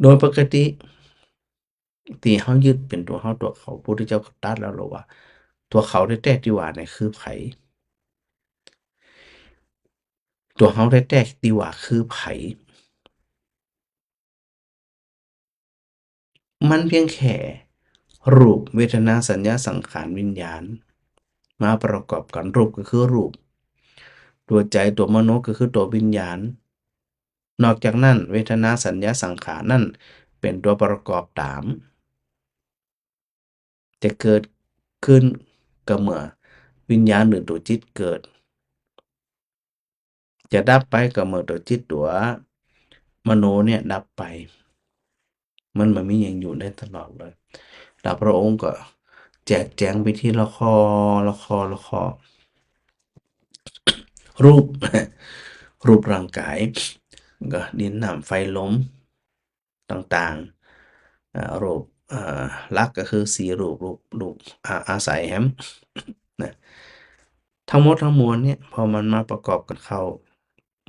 โดยปกติที่เฮายึดเป็นตัวเฮาตัวเขาพระพุทธเจ้าก็ตรัสแล้วว่าตัวเขาแท้ๆที่ว่าเนี่ยคือไผตัวเฮาแท้ๆที่ว่าคือไผมันเพียงแค่รูปเวทนาสัญญาสังขารวิญญาณมาประกอบกันรูปก็คือรูปตัวใจตัวมโนก็คือตัววิญญาณนอกจากนั้นเวทนาสัญญาสังขารนั่นเป็นตัวประกอบตามจะเกิดขึ้นก็เมื่อวิญญาณหรือตัวจิตเกิดจะดับไปก็เมื่อตัวจิตตัวมโนเนี่ยดับไปมันบ่มีหยังอยู่ได้ตลอดเลยแล้วพระองค์ก็แจกแจงไปทีละข้อละข้อละข้อรูป รูปร่างกายก็ดินน้ำไฟลมต่างๆรูปหลักก็คือ4รูปอาศัยแฮม นะทั้งหมดทั้งมวลเนี่ยพอมันมาประกอบกันเข้า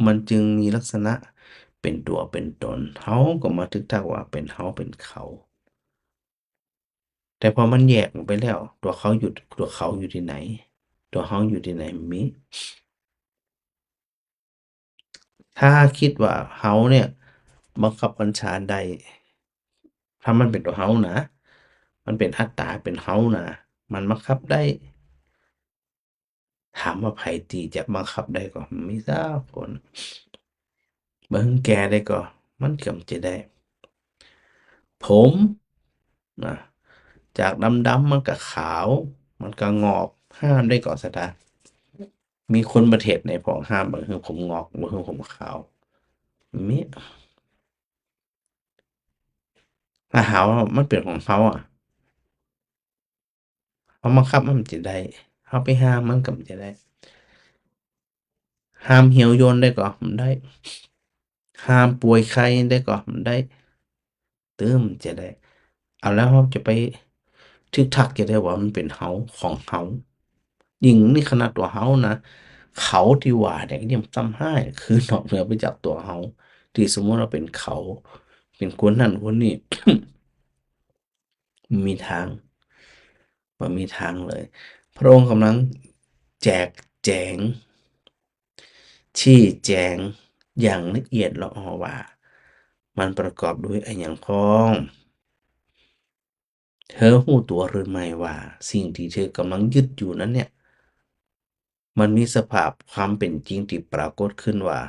มันจึงมีลักษณะเป็นตัวเป็นตนเขาก็มาทึกทักว่าเป็นเขาเป็นเขาแต่พอมันแยกออกไปแล้วตัวเขาอยู่ที่ไหนตัวเขาอยู่ที่ไหนไม่มีถ้าคิดว่าเขาเนี่ยบังคับบัญชาได้ถ้ามันเป็นตัวเขานะมันเป็นอัตตาเป็นเขานะมันบังคับได้ถามว่าไผที่จะบังคับได้ก็มีสักคนเบิ่งแก่ได้ก็มันก็จะได้ ผมนะจากดำๆมันก็ขาวมันก็งอกห้ามได้ก่อนซะตามีคนประเทศไหนพ้องห้ามบ่คือผมงอกบ่คือผมขาวมีถ้าหาว่ามันเป็นของเขาอะเขาบังคับมันจะได้เขาไปห้ามมันก็บ่จะได้ห้ามเหี่ยวย่นได้ก็มันได้ห้ามป่วยไข้ได้ก็มันได้ตื้มจะได้เอาแล้วเราจะไปทึกทักจะได้ว่ามันเป็นเราของเรายิ่งนี่ขนาดตัวเรานะเขาที่ว่าเนี่ยยังซ้ำห้าคือนอกเหนือไปจากตัวเราที่สมมุติว่าเป็นเขาเป็นคนนั้นคนนี้ ไม่มีทางบ่มีทางเลยพระองค์กำลังแจกแจงชี้แจงอย่างละเอียดละออว่ามันประกอบด้วยอะหยังพ้องเธอรู้ตัวหรือไม่ว่าสิ่งที่เธอกำลังยึดอยู่นั้นเนี่ยมันมีสภาพความเป็นจริงที่ปรากฏขึ้นว่า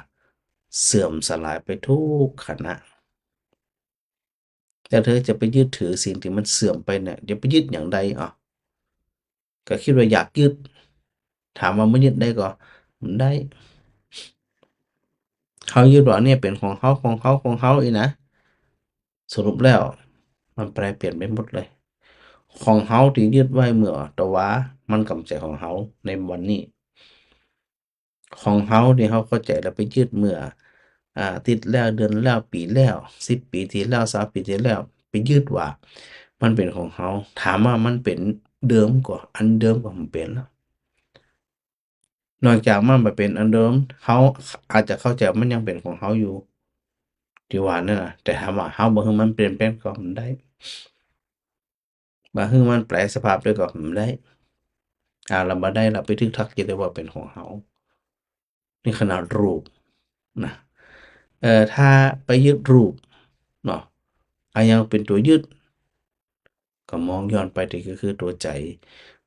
เสื่อมสลายไปทุกขณะแล้วเธอจะไปยึดถือสิ่งที่มันเสื่อมไปเนี่ยอย่าไปยึดอย่างใดอ้าวก็คิดว่าอยากยึดถามว่ามันยึดได้ก็มันได้เขายึดว่าเนี่ยเป็นของเขาของเขาของเขาอีนะสรุปแล้วมันแปรเปลี่ยนไปหมดเลยของเขาที่ยึดไว้เมื่อตะวามันก็บ่ใช่ของเขาในวันนี้ของเขาที่เขาเข้าใจแล้วไปยึดเมื่ออาทิตย์แล้วเดือนแล้วปีแล้ว10 ปีที่แล้ว20 ปีที่แล้ว ไปยึดว่ามันเป็นของเราถามว่ามันเป็นเดิมกว่าอันเดิมกว่ามันเป็นแล้วนอกจากมันบ่เป็นอันเดิมเขาอาจจะเข้าใจว่ามันยังเป็นของเขาอยู่ที่ว่านั่นน่ะแต่ถามว่าเราบ่ให้มันเปลี่ยนแปลงก็มันได้บ่ให้มันแปรสภาพด้วยก็มันได้เราบ่ได้เราไปทึกทักยึดได้ว่าเป็นของเรานี่ขนาดรูปนะถ้าไปยึดรูปเนาะยังเป็นตัวยึดก็มองย้อนไปที่ก็คือตัวใจ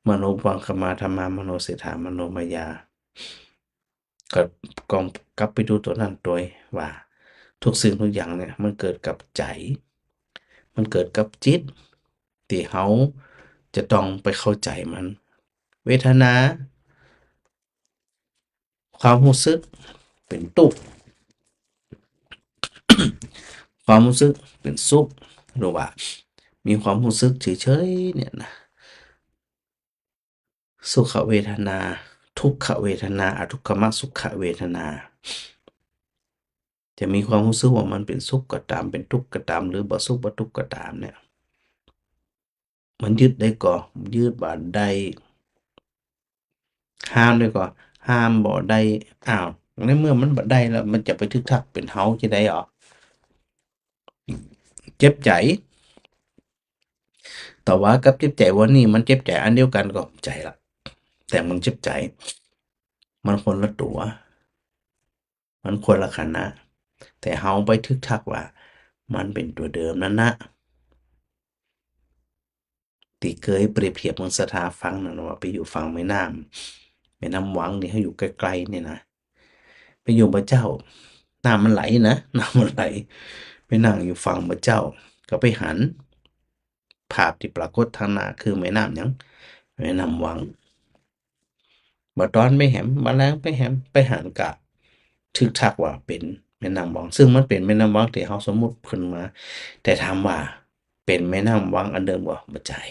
มโนปังคมาธัมมามโนเสถามโนมายาก็กองกลับไปดูตัวนั้นโดยว่าทุกสิ่งทุกอย่างเนี่ยมันเกิดกับใจมันเกิดกับจิตที่เขาจะต้องไปเข้าใจมันเวทนาความรู้สึกเป็นทุกข์ความรู้สึกเป็นสุขหรือว่ามีความรู้สึกเฉยๆเนี่ยนะสุขเวทนาทุกขเวทนาอทุกขมสุขเวทนาจะมีความรู้สึกว่ามันเป็นสุขก็ตามเป็นทุกข์ก็ตามหรือบ่สุขบ่ทุกข์ก็ตามเนี่ยมันยึดได้ก่อยึดบ่ได้ห้ามได้ก่อห้ามบ่ได้อ้าวในเมื่อมันบ่ได้แล้วมันจะไปทึกทักเป็นเฮาจะได้เหรอเจ็บใจแต่ว่ากับเจ็บใจว่านี่มันเจ็บใจอันเดียวกันก็ใจละแต่มันเจ็บใจมันคนละตัวมันคนละคณะแต่เฮาไปทึกทักว่ามันเป็นตัวเดิมนั่นนะที่เคยเปรียบเทียบเมืองสถาฟังนั่นว่าไปอยู่ฝั่งแม่น้ำวังนี่เขาอยู่ใกล้ๆเนี่ยนะไปอยู่พระเจ้าน้ำมันไหลนะน้ำมันไหลไปนั่งอยู่ฝั่งพระเจ้าก็ไปหันภาพที่ปรากฏทางหน้าคือแม่น้ำหยังแม่น้ำวังบ่ตอนไปแหมบ่แลงไปแหมไปหันกะทึกทักว่าเป็นแม่น้ำวังซึ่งมันเป็นแม่น้ำวังที่เขาสมมุติขึ้นมาแต่ถามว่าเป็นแม่น้ำวังอันเดิมบ่บ่ใช่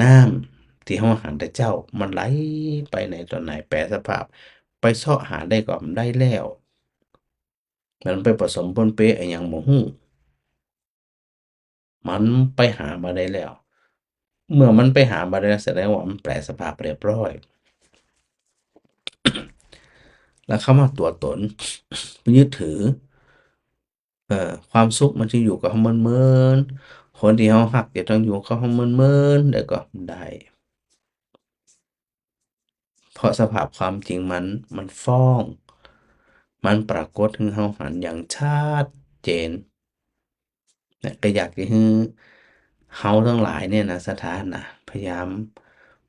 น้ำที่เราหันแต่เจ้ามันไหลไปไหนตอนไหนแปรสภาพไปเสาะหาได้ก็ได้แล้วมันไปผสมปนเปอิหยังบ่ฮู้มันไปหามาได้แล้วเมื่อมันไปหามาได้แล้วแสดงว่ามันแปรสภาพเรียบร้อยแล้วคำว่าตัวตนยึดถือความสุขมันจะอยู่กับเราเมินๆคนที่เรารักจะต้องอยู่กับเราเมินๆได้ก็ได้เพราะสภาพความจริงมันฟ้องมันปรากฏให้เราเห็นอย่างชัดเจนเนี่ยก็อยากจะให้เราทั้งหลายเนี่ยนะสถานะพยายาม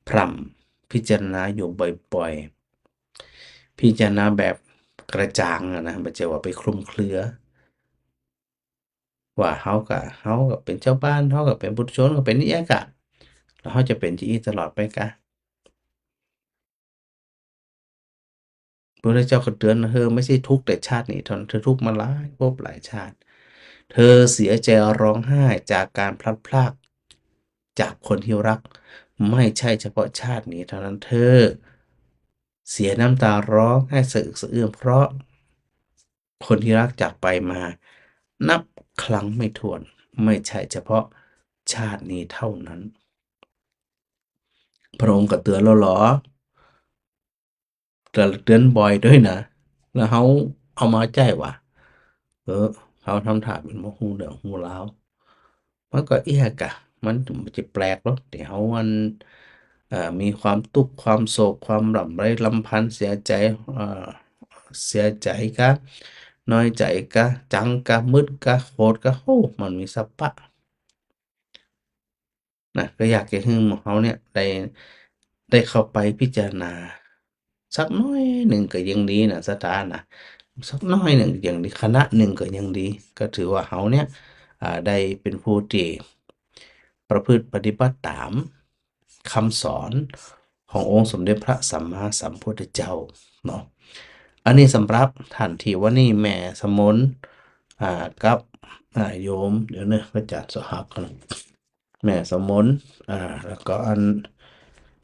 พร่ำพิจารณาอยู่บ่อยๆพิจารณาแบบกระจ่างอะนะบ่ใช่ว่าไปคลุมเครือว่าเราก็เป็นเจ้าบ้านเราก็เป็นปุถุชนก็เป็นอิหยังกะแล้วเราจะเป็นจั่งซี้ตลอดไปกะพระพุทธเจ้าก็เตือนเธอไม่ใช่ทุกข์แต่ชาตินี้เท่านั้นเธอทุกข์มาหลายภพหลายชาติเธอเสียใจร้องไห้จากการพลัดพรากจากคนที่รักไม่ใช่เฉพาะชาตินี้เท่านั้นเธอเสียน้ำตาร้องไห้สะอึกสะอื้นเพราะคนที่รักจากไปมานับครั้งไม่ถ้วนไม่ใช่เฉพาะชาตินี้เท่านั้นพระองค์ก็เตือนแล้วเหรอแต่เตือนบ่อยด้วยนะแล้วเขาเอามาใจว่าเออเขาทำท่าเป็นบ่ฮู้เรื่องฮู้ราวมันก็เอียกะมันจะแปลกเนาะที่เขามีความทุกข์ความโศกความร่ำไรรำพันเสียใจเสียใจกะน้อยใจกะจังกะมึดกะโกรธกะโอ้มันมีสัพพะนะก็อยากจะให้หมู่เขาเนี่ยได้เข้าไปพิจารณาสักน้อยหนึ่งก็ยังดีนะสถานะสักน้อยหนึ่งอย่างดีคณะหนึ่งก็ยังดีก็ถือว่าเขาเนี่ยได้เป็นผู้ที่ประพฤติปฏิบัติตามคำสอนขององค์สมเด็จพระสัมมาสัมพุทธเจ้าเนาะอันนี้สำหรับท่านที่ว่านี่แม่สมนกับโยมเดี๋ยวนะพระจัดสหับกันแม่สมนแล้วก็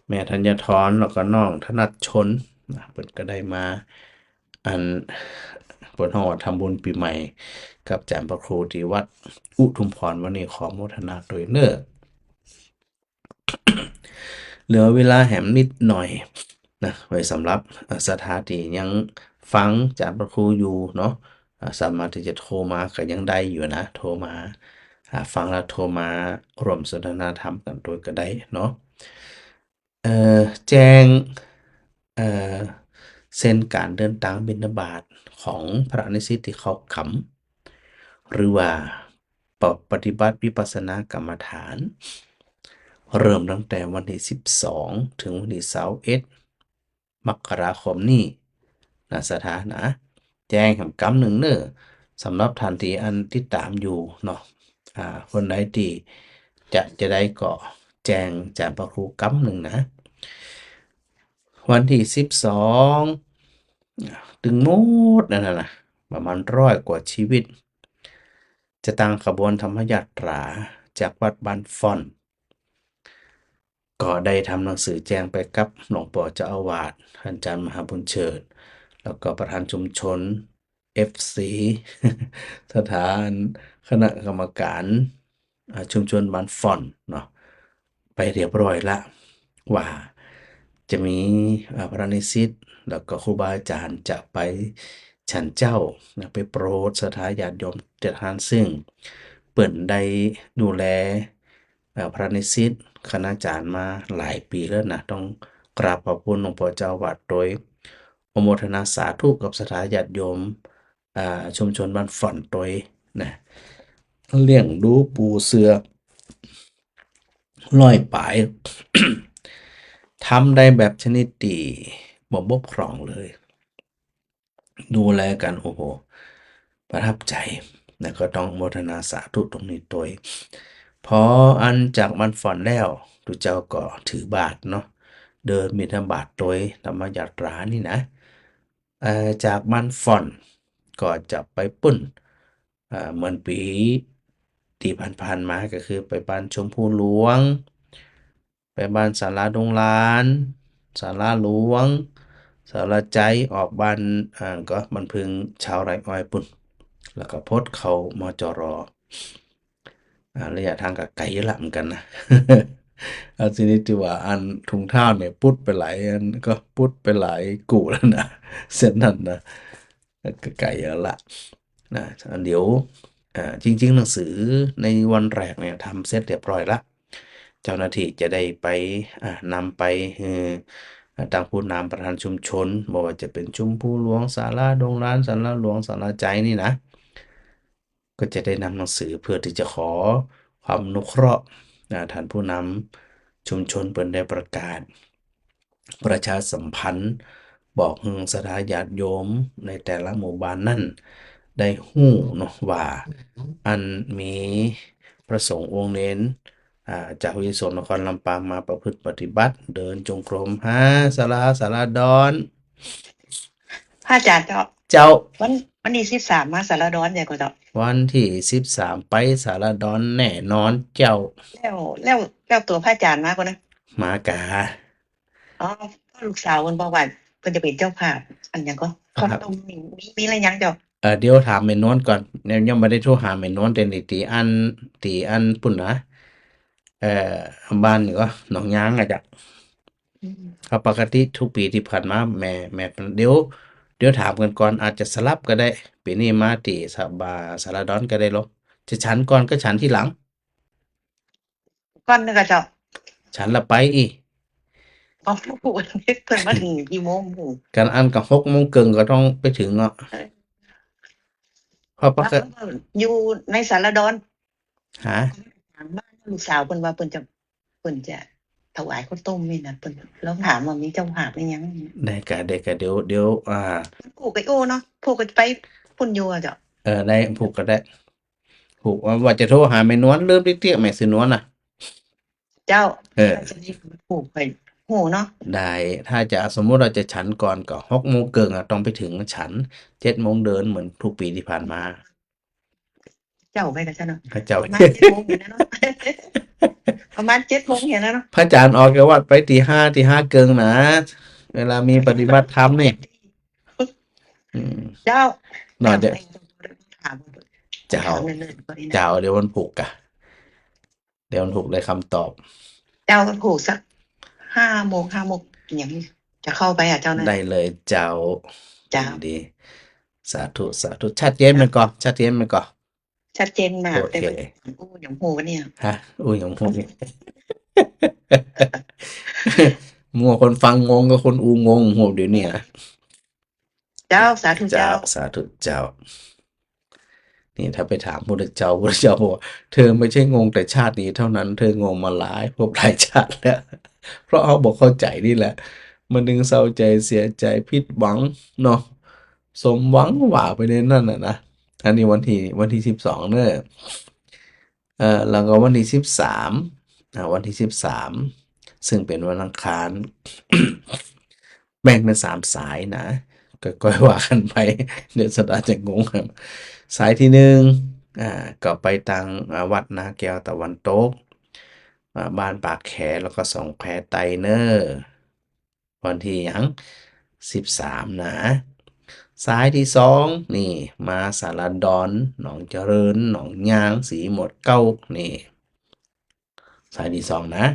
แม่ธัญทรแล้วก็น้องธนัชชนเพิ่นก็ได้มาอัน เปิ้นฮ้องว่าทำบุญปีใหม่กับอาจารย์พระครูที่วัดอุทุมพรวันนี้ขอโมทนาด้วยเน้อ เหลือเวลาแหมนิดหน่อยนะไว้สำหรับสถานที่ยังฟังอาจารย์พระครูอยู่เนาะสามารถที่จะโทรมาก็ยังได้อยู่นะ โทรมาฟังแล้วโทรมาร่วมสนทนาธรรมกันโดยก็ได้เนาะแจ้งเอ่อเส้นการเดินทางบิณฑบาตของพระนิสิตที่เขาขำหรือว่าปฏิบัติวิปัสสนากรรมฐาน เริ่มตั้งแต่วันที่12ถึงวันที่21มกราคมนี้นะสถานะแจ้งคำกำหนึ่งเนอสำหรับท่านที่อันติดตามอยู่เนาะคนใดที่จะได้ก็แจ้งจากพระครูกำหนึ่งนะ วันที่12ถึงหมดนั่นนะประมาณ100 กว่าชีวิต จะตั้งขบวนธรรมยาตราจากวัดบ้านฟ่อน ก็ได้ทำหนังสือแจ้งไปกับหลวงปู่เจ้าอาวาสท่านอาจารย์มหาบุญเชิดแล้วก็ประธานชุมชน FC สถานคณะกรรมการชุมชนบ้านฟ่อนเนาะไปเรียบร้อยละว่าจะมีพระนิสิตแล้วก็ครูบาอาจารย์จะไปฉันเจ้านะไปโปรดสถานญาติโยมเจ็ดทานซึ่งเปิ่นได้ดูแลพระนิสิตคณาจารย์มาหลายปีแล้วนะต้องกราบขอบคุณหลวงพ่อเจ้าวัดโดยอนุโมทนาสาธุกับสถานญาติโยมชุมชนบ้านฝ่อนโดยนะเลี้ยงดูปูเสือร้อยปลาย ทำได้แบบชนิดที่บ่บกพร่องเลย ดูแลกันโอ้โหประทับใจนะก็ต้องโมทนาสาธุตรงนี้ตัวพออันจากมันฝอนแล้วทุกเจ้าก็ถือบาทเนาะเดินบิณฑบาตโดยธรรมยาตรานี่นะจากมันฝอนก็จะไปปุ้นเหมือนปีที่ผ่านๆมาก็คือไปบ้านชมพูหลวง ไปบ้านศาลาดงหลานศาลาหลวงศาลาใจออกบ้านก็บันพึงชาวไร่อ้อยปุ่นแล้วก็พดเขามจรระยะทางก็ไกลเยอะละเหมือนกันนะ ทีนี้ที่ว่าอันถุงเท้าเนี่ยปุดไปหลายอันก็ปุดไปหลายกู่แล้วนะ เส้นนั้นนะก็ไกลเยอะละนะเดี๋ยวจริงๆหนังสือในวันแรกเนี่ยทำเสร็จเรียบร้อยละเจ้าหน้าที่จะได้ไปนำไปทางผู้นำประธานชุมชนบอกว่าจะเป็นชุมผู้หลวงศาลาดงร้านศาลาหลวงศาลาใจนี่นะ ก็จะได้นำหนังสือเพื่อที่จะขอความอนุเคราะห์ท่านผู้นำชุมชนเปิดได้ประกาศ ประชาสัมพันธ์บอกให้ศรัทธาญาติโยมในแต่ละหมู่บ้านนั่นได้ฮู้เนาะว่าอันมีพระสงฆ์องค์เน้นจากวิสุทธินครลำปางมาประพฤติปฏิบัติเดินจงกรมหาสาราดอน พระอาจารย์เจ้า เจ้า วันที่13มาสารดอนใหญ่กว่าเจ้า วันที่13ไปสารดอนแน่นอนเจ้า แล้วตัวพระอาจารย์มากกว่านะ มากา อ๋อก็ลูกสาวเพิ่นบอกว่าเพิ่นจะเป็นเจ้าภาพอันหยังก็ข้าวต้มมีอะไรหยังเจ้า เดี๋ยวถามแม่นวลก่อนยังไม่ได้โทรหาแม่นวลแต่นี่ตีอันปุ่นนะบ้านนี่ก็หนองยางอะจ้ะ อืม ครับปกติทุกปีที่ผ่านมาแม่เดี๋ยวถามกันก่อนอาจจะสลับก็ได้ปีนี้มาตีสารดอนก็ได้หรอกจะฉันก่อนก็ฉันที่หลัง ก่อนนึงก็เจ้า ฉันละไปอีก อ๋อเพิ่นมาถึงกี่โมงหมู่ กันอันกับ6 โมงครึ่งก็ต้องไปถึงอ่ะเพราะปก แล้ว ติ เพิ่นอยู่ในสารดอน หา ถามบ้านลูกสาวเพิ่นว่าเพิ่นจะถวายข้าวต้มนี่นะเพิ่นแล้วถามว่ามีเจ้าภาพหรือยัง ได้กะเดี๋ยวผูกไปโอ้เนาะผูกก็ไปพุ่นอยู่อะเจ้า ได้ผูกก็ได้ผูกว่าจะโทรหาแม่นวลเริ่มเตี้ยๆแม่ซื้อนวลน่ะ เจ้า ถ้าจะได้ผูกไปหูเนาะ ได้ถ้าจะสมมุติเราจะฉันก่อนก็6 โมงครึ่งอ่ะต้องไปถึงฉัน7 โมงเดินเหมือนทุกปีที่ผ่านมา เจ้าไปกับเจ้าเนาะ พระเจ้า ประมาณ7 โมงอย่างนั้นเนาะ ประมาณ7 โมงอย่างนั้นเนาะ พระอาจารย์ออกจากวัดไปตี 5 ครึ่งนะ เวลามีปฏิบัติธรรมนี่ เจ้า นอนจะ แต่ถาม เจ้า ถามเนิ่นๆก็ได้นะ เจ้าเดี๋ยววันพุกอะเดี๋ยววันพุกได้คำตอบ เจ้าก็ผูกสัก5 โมงอย่างนี้จะเข้าไปเจ้านะ ได้เลยเจ้า เจ้า ยินดี สาธุสาธุชัดเจนไหมก่อนชัดเจนไหมก่อน ชัดเจนมา โอก แต่ เค มันอู้อย่างหูวะเนี่ย ฮะอุ้ยของผมนี่ มัวคนฟังงงกับคนอูงงโหเดี๋ยวนี้นะ เจ้าสาธุ เจ้า เจ้า สาธุเจ้า นี่ถ้าไปถามพระเจ้าพระเจ้าบอกว่าเธอไม่ใช่งงแต่ชาตินี้เท่านั้น เธองงมาหลายภพหลายชาติแล้ว เพราะเขาบอกเข้าใจนี่แหละ มันดึงเศร้าใจเสียใจผิดหวังเนาะสมหวังหว่าไปในนั่นน่ะนะอันนี้วันที่12เนอะแล้วก็วันที่13วันที่13ซึ่งเป็นวันอังคาร แบ่งเป็น3สายนะก็ว่ากันไป เดี๋ยวสตาร์จะงงครับสายที่1ก็ไปทางวัดนาแก้วตะวันตกบ้านปากแขแล้วก็สองแควไตเนอร์วันที่หยัง13นะสายที่2นี่มาสารดอนหนองเจริญหนองยางสีหมดเก้านี่สายที่2นะ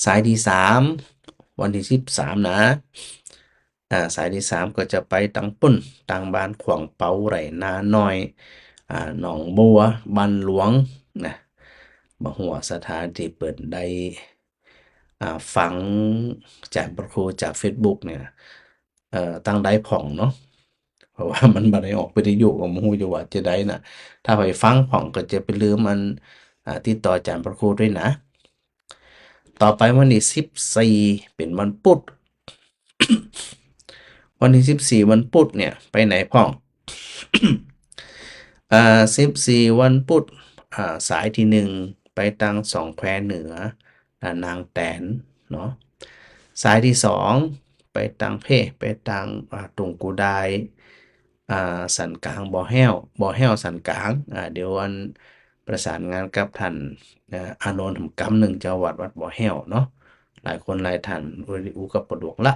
สายที่3วันที่13นะสายที่3ก็จะไปตังปุ้นตังบ้านขวางเปาไหลนาน้อยหนองบัวบ้านหลวงนะมาหัวสถานที่เปิดได้ฟังจากพระครูจาก Facebook เนี่ยตั้งได้ผ่องเนาะเพราะว่ามันบ่ได้ออกวิทยุก็บ่ฮู้อยู่ว่าจะได้น่ะถ้าไปฟังผ่องก็จะไปลืมอันติดต่ออาจารย์พระครูด้วยนะ ต่อไปวันที่14เป็นวันพุธ วันที่14วันพุธเนี่ยไปไหนพ่อง 14วันพุธสายที่1ไปตังสองแควเหนือนางแตนเนาะสายที่2ไปตังไปตังตุงกูไดสันกลางบ่อแห้วสันกลางเดี๋ยววันประสานงานกับท่านอานนท์หำกำหนึ่งเจ้าวัดบ่อแห้วเนาะหลายคนหลายท่านอูกับประดวกละ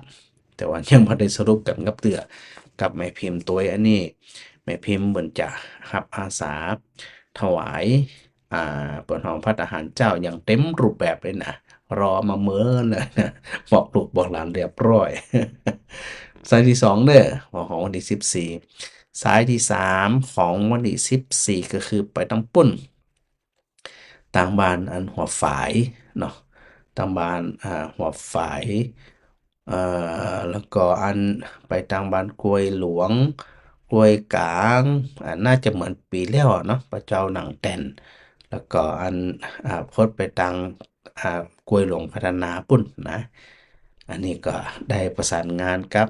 แต่ว่ายังบ่ได้สรุปกันกับเตือกับแม่พิมพ์ตัวอันนี้แม่พิมพ์เหมือนจะรับอาสาถวายเปิดห้องพัฒอาหารเจ้าอย่างเต็มรูปแบบเลยนะรอมาเมื่อเลยนะบอกลูกบอกหลานเรียบร้อย สายที่2เด้อของวันที่14สายที่3ของวันที่14ก็คือไปตังปุ้นต่างบ้านอันหัวฝายเนาะต่างบ้านหัวฝายแล้วก็อันไปทางบ้านกล้วยหลวงกล้วยกลางน่าจะเหมือนปีแล้วเนาะพระเจ้าหนังแต่นแล้วก็อันพดไปทางกล้วยหลวงพัฒนาปุ้นนะอันนี้ก็ได้ประสานงานกับ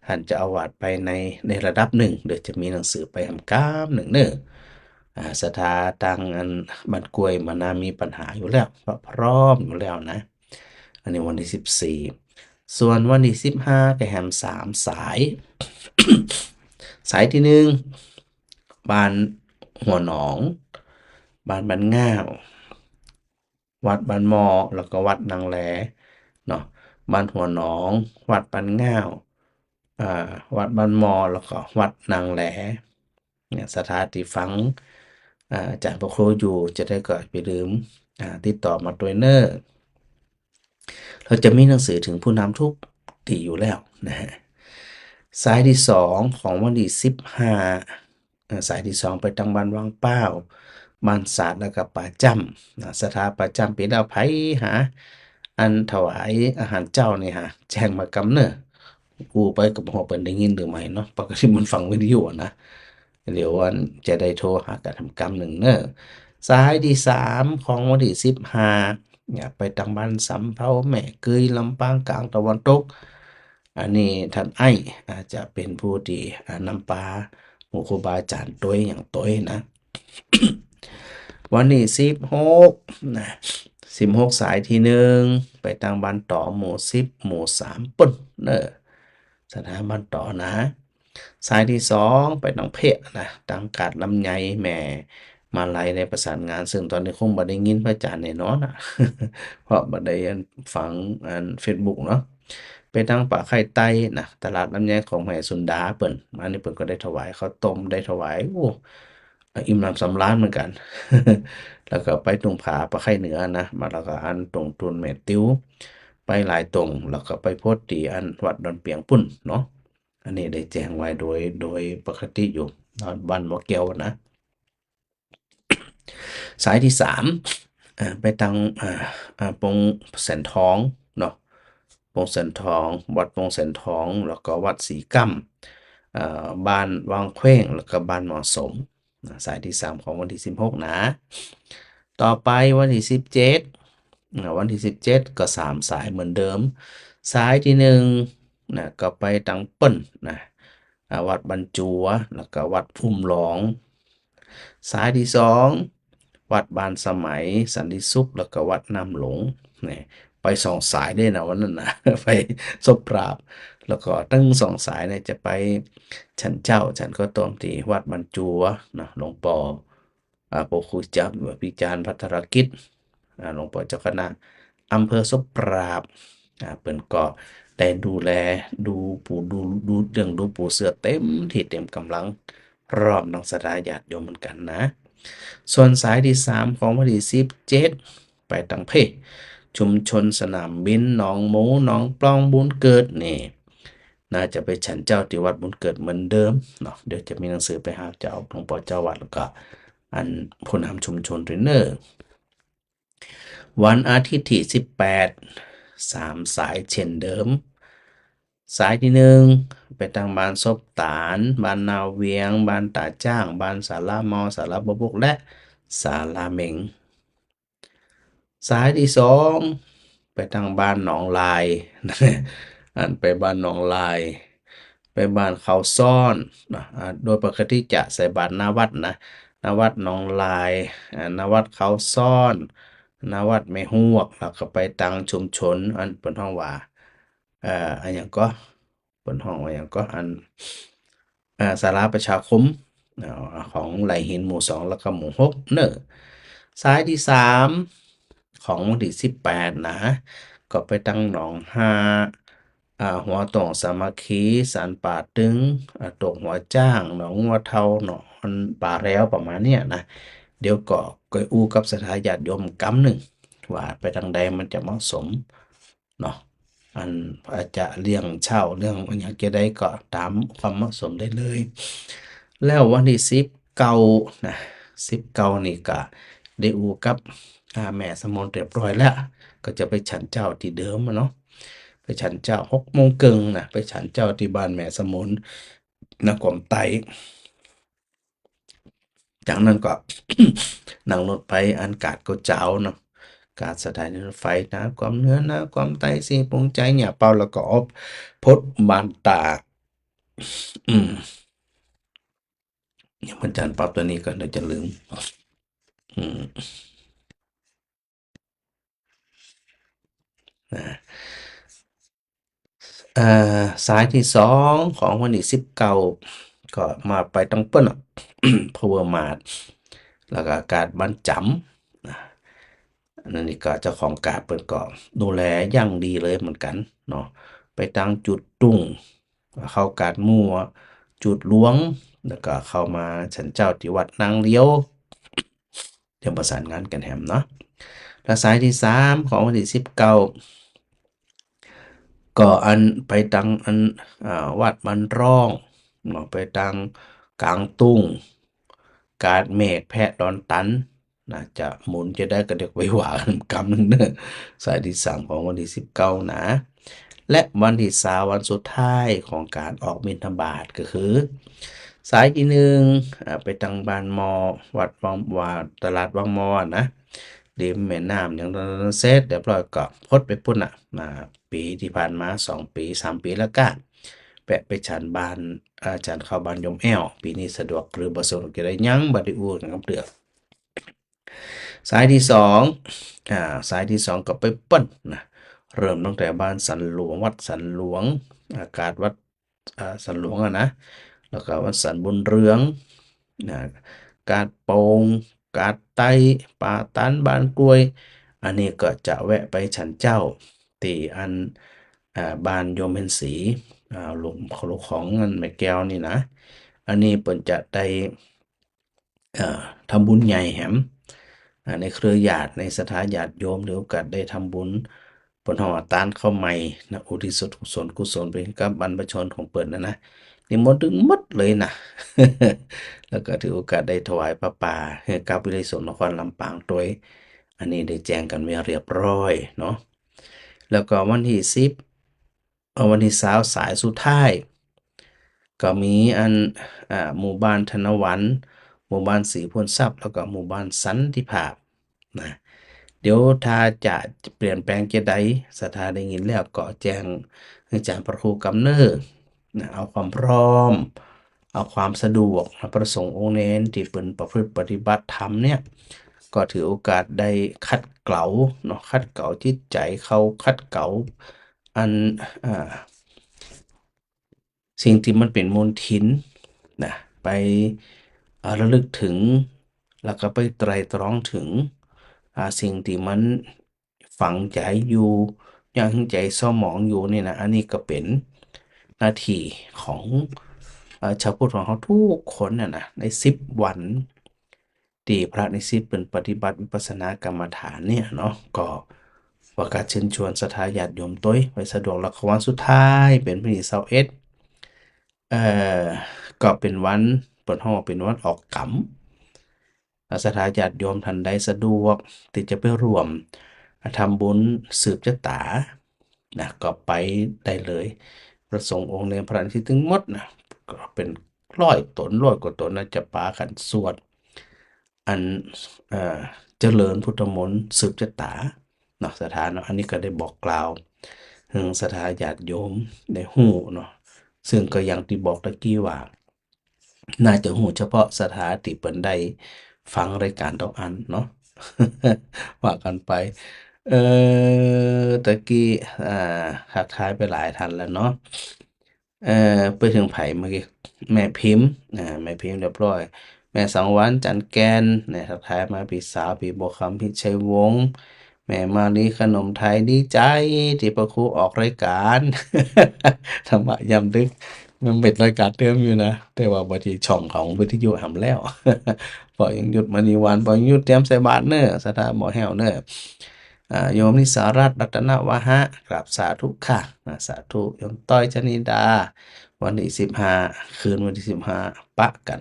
ท่านเจ้าอาวาสไปในระดับหนึ่งเดี๋ยวจะมีหนังสือไปทำก้ามหนึ่งเน้อศรัทธาตังอันบ้านกล้วยมันน่ามีปัญหาอยู่แล้วเพราะพร้อมอยู่แล้วนะอันนี้วันที่14ส่วนวันที่15ก็แฮม3สาย สายที่1บ้านหัวหนองบ้านบ้านง่าว วัดบ้านหมอแล้วก็วัดนางแลเนาะบ้านหัวหนองวัดบ้านง่าววัดบ้านหมอแล้วก็วัดนางแลเนี่ยสถานที่ฟังอาจารย์พระครูอยู่จะได้ก็ไปลืมติดต่อมาด้วยเนอร์เราจะมีหนังสือถึงผู้นำทุกที่อยู่แล้วนะฮะสายที่2ของวันที่15สายที่2ไปทางบ้านวังเป้าบ้านศาสตร์แล้วก็ป่าจ้ำสถาป่าจ้ำเป็นเอาไผหาอันถวายอาหารเจ้านี่ฮะแจ้งมากำเน้อกูไปกับหัวเปิ่นได้ยินหรือไม่เนาะปกติมันฟังวิทยุอะนะเดี๋ยววันจะได้โทรหากันทำกรรมหนึ่งเนอะสายที่3ของวันที่15เนี่ยไปทางบ้านสำเภาแม่เกยลำปางกลางตะวันตกอันนี้ท่านไอ้อาจจะเป็นผู้ที่นำปลาหมู่ครูบาอาจารย์ตัวอย่างตัวนะ วันนี้16นะ16สายที่1ไปทางบ้านต่อหมู่10หมู่3ปึ้นเนอะสถานบ้านต่อนะสายที่2ไปทางเพะนะทางกาดลำไยแหม่มาลัยในประสานงานซึ่งตอนนี้คงบ่ได้ยินพระอาจารย์แน่นอนนะ เพราะบ่ได้ฟังFacebook เนาะ ไปทางป่าไข่ไต้นะตลาดลำไยของแม่สุนดาเปิ่นมานี่เปิ่นก็ได้ถวายข้าวต้มได้ถวายโอ้อิ่มหนำสำราญเหมือนกัน แล้วก็ไปตรงผาป่าไข่เหนือนะมาแล้วก็อันตรงตุนแม่ติ้วไปหลายตรงแล้วก็ไปโพสต์ที่อันวัดดอนเปียงปุ่นเนาะอันนี้ได้แจ้งไว้โดยปกติอยู่นอนบ้านหมอแก้วนะ สายที่3ไปทางปงแสนทองเนาะปงแสนทองวัดปงแสนทองแล้วก็วัดศรีกั้มบ้านวังเคว้งแล้วก็บ้านเหมาะสมสายที่3ของวันที่16นะต่อไปวันที่17วันที่17ก็3สายเหมือนเดิมสายที่1นะก็ไปตังเปิ้นนะวัดบรรจัวแล้วก็วัดพุ่มหลองสายที่2วัดบานสมัยสันติสุขแล้วก็วัดน้ำหลงนี่ไป2 สายด้วยนะวันนั้นนะ ไปศพปราบแล้วก็ตั้ง2 สายเนี่ยจะไปฉันเจ้าฉันก็ต้มที่วัดบรรจัวนะหลวงปอพระครูจับพิจารณ์พัทรกิจหลวงปอเจ้าคณะอำเภอศพปราบเปิ่นก็ได้ดูแลดูปู่ดูเรื่องดูปู่เสือเต็มที่เต็มกำลังพร้อมนักศรัทธาญาติโยมเหมือนกันนะ ส่วนสายที่3ของวันที่17ไปตังเพชุมชนสนามบินหนองหมูหนองปล้องบุญเกิดนี่น่าจะไปฉันเจ้าที่วัดบุญเกิดเหมือนเดิมเนาะเดี๋ยวจะมีหนังสือไปหาเจ้าหลวงพ่อเจ้าวัดแล้วก็อันผู้นำชุมชนเทรนเนอร์วันอาทิตย์ที่18 3สายเช่นเดิมสายที่1ไปทางบ้านซบตานบ้านนาเวียงบ้านตาจ้างบ้านสาลามอสาลาบบุกและสาลาเหม็ง สายที่2ไปทางบ้านหนองลายอันไปบ้านหนองลายไปบ้านเขาซ่อนนะโดยปกติจะใส่บาตรหน้าวัดนะหน้าวัดหนองลายหน้าวัดเขาซ่อนหน้าวัดแม่ฮวกแล้วก็ไปตังชุมชนอันเปิ้นฮ้องว่าอันหยังก็เปิ้นฮ้องว่าหยังก็อันศาลาประชาคมของไหลหินหมู่2แล้วก็หมู่6เน้อสายที่3ของวันที่18นะก็ไปตังหนองฮาหัวตองสามัคคีสานป่าตึงตกหัวจ้างหนองงัวเทาหนองป่าแร้วประมาณเนี้ยนะเดี๋ยวก็อู้กับศรัทธาญาติโยมกำหนึ่งว่าไปทางใดมันจะเหมาะสมเนาะอันอาจจะเรื่องเช่าเรื่องอยากจะได้ก็ตามความเหมาะสมได้เลย แล้ววันที่19นะ19นี่ก็ได้อู้กับแม่สมนเรียบร้อยแล้วก็จะไปฉันเจ้าที่เดิมอะเนาะไปฉันเจ้า6 โมงครึ่งนะไปฉันเจ้าที่บ้านแม่สมนนครไต้จากนั้นก็ นั่งรถไปอันกาดก็เจ้าเนาะกาดสถานีรถไฟนะความเหนือนะความใต้สิปงใจเนี่ยเป่าแล้วก็อบพดบานตาอืมเดี๋ยวมันจันปรับตัวนี้ก่อนเดี๋ยวจะลืมอืมนะ อ่สายที่2ของวันที่19ก็มาไปตังเปิ้นPower Mart แล้วก็การบ้านจำนะอันนั้นนี่ก็เจ้าของการเปิ้นก็ดูแลอย่างดีเลยเหมือนกันเนาะไปตั้งจุดตุ้งเข้าการมั่วจุดหลวงแล้วก็เข้ามาฉันเจ้าที่วัดนางเลี้ยวเดี๋ยวประสานงานกันแหมเนาะแล้วสายที่3ของวันที่19ก็อันไปตังอันวัดมันร่องเนาะไปตังกลางตุ้งกาดเมฆแพะดอนตันน่าจะหมุนจะได้กระเดกไว้หวานกำหนึ่งเนอะสายที่3ของวันที่19นะและวันที่3วันสุดท้ายของการออกบิณฑบาตก็คือสายที่1ไปตังบ้านมอวัดวังว่าตลาดวังมอนะริมแม่น้ำอย่างนั้นเสร็จเรียบร้อยก็พดไปพุ่นอ่ะปีที่ผ่านมา2ปี3ปีแล้วก็แปะไปฉันบ้านอาจารย์เข้าบ้านยมแอวปีนี้สะดวกหรือบ่สะดวกจะได้ยังบ่ได้อู้กันกับเดือกสายที่2สายที่2ก็ไปเปิ้นนะเริ่มตั้งแต่บ้านสันหลวงวัดสันหลวงอากาศวัดสันหลวงอะนะแล้วก็วัดสันบุญเรืองนะกาดโปงกาดไต้ป่าตันบ้านกล้วยอันนี้ก็จะแวะไปฉันเจ้าตีอัน บ้านโยมเพ็ญศรีหลวงของเงินแม่แก้วนี่นะ อันนี้เปิ่นจะได้ทำบุญใหญ่แหมในเครือญาติในศรัทธาญาติโยมถือโอกาสได้ทำบุญเปิ่นฮ้องว่าตานข้าวใหม่นะอุทิศส่วนกุศลไปกับบรรพชนของเปิ่นนะนิมนต์ถึงหมดเลยนะ แล้วก็ถือโอกาสได้ถวายพระป่าให้กับวิเลยสงฆ์นครลำปางโดยอันนี้ได้แจ้งกันไว้เรียบร้อยเนาะแล้วก็วันที่10วันที่20สายสุดท้าย ก็มีอันหมู่บ้านธนวันหมู่บ้านศรีพลทรัพย์แล้วก็หมู่บ้านสันติภาพนะเดี๋ยวถ้าจะเปลี่ยนแปลงจะใดสถาได้ยินแล้วก็แจ้งให้อาจารย์พระครูกำเนิดนะเอาความพร้อม เอาความสะดวกนะประสงค์องค์เน้นที่เป็นประพฤติปฏิบัติธรรมเนี่ยก็ถือโอกาสได้คัดเกลาเนาะคัดเกลาจิตใจเขาคัดเกลาอันสิ่งที่มันเป็นมลทินนะไประลึกถึงแล้วก็ไปไตร่ตรองถึงสิ่งที่มันฝังใจอยู่ยังใจเศร้าหมองอยู่นี่นะอันนี้ก็เป็นหน้าที่ของชาวพุทธของเขาทุกคนนะใน10 วันที่พระนิสิตเป็นปฏิบัติวิปัสสนากรรมฐานเนี่ยเนาะก็ประกาศเชิญชวนศรัทธาญาติโยมต้วยไปสะดวกละควันสุดท้ายเป็นวันที่21เอ่อก็เป็นวันเปิดห้องเป็นวันออกกำศรัทธาญาติโยมท่านใดสะดวกที่จะไปร่วมทำบุญสืบชะตานะก็ไปได้เลยประสงค์องค์ในพระนิธิถึงหมดนะก็เป็น100 กว่าตนนะจะปากันสวดอันเจริญพุทธมนต์สืบชะตาเนาะสถานเนาะอันนี้ก็ได้บอกกล่าวถึงศรัทธาญาติโยมได้ฮู้เนาะซึ่งก็อย่างที่บอกตะกี้ว่า น่าจะฮู้เฉพาะสถานที่เพิ่นได้ฟังรายการต้องอันเนาะ ว่ากันไปเอ่ตะกี้อ่าทักทายไปหลายท่านแล้วเนาะไปถึงไผเมื่อกี้แม่พิมพ์แม่พิมพ์เรียบร้อยแม่สังวรจันแกนเนี่ยทักทายมาพี่สาวพี่บัวคำพี่ชัยวงศ์แม่มาลีขนมไทยดีใจที่พระครูออกรายการ ธรรมะยามดึกมันเป็นรายการเดิมอยู่นะแต่ว่าบางทีช่องของวิทยุหำแล้ว พอยังหยุดมณีวันพอยังหยุดเตรียมใส่บาตรเนอะสถานหมอแห้วเนอะโยมนิสารัตน์รัตนวหะกราบสาธุค่ะสาธุโยมต้อยชนิดา วันที่15คืนวันที่15ปะกัน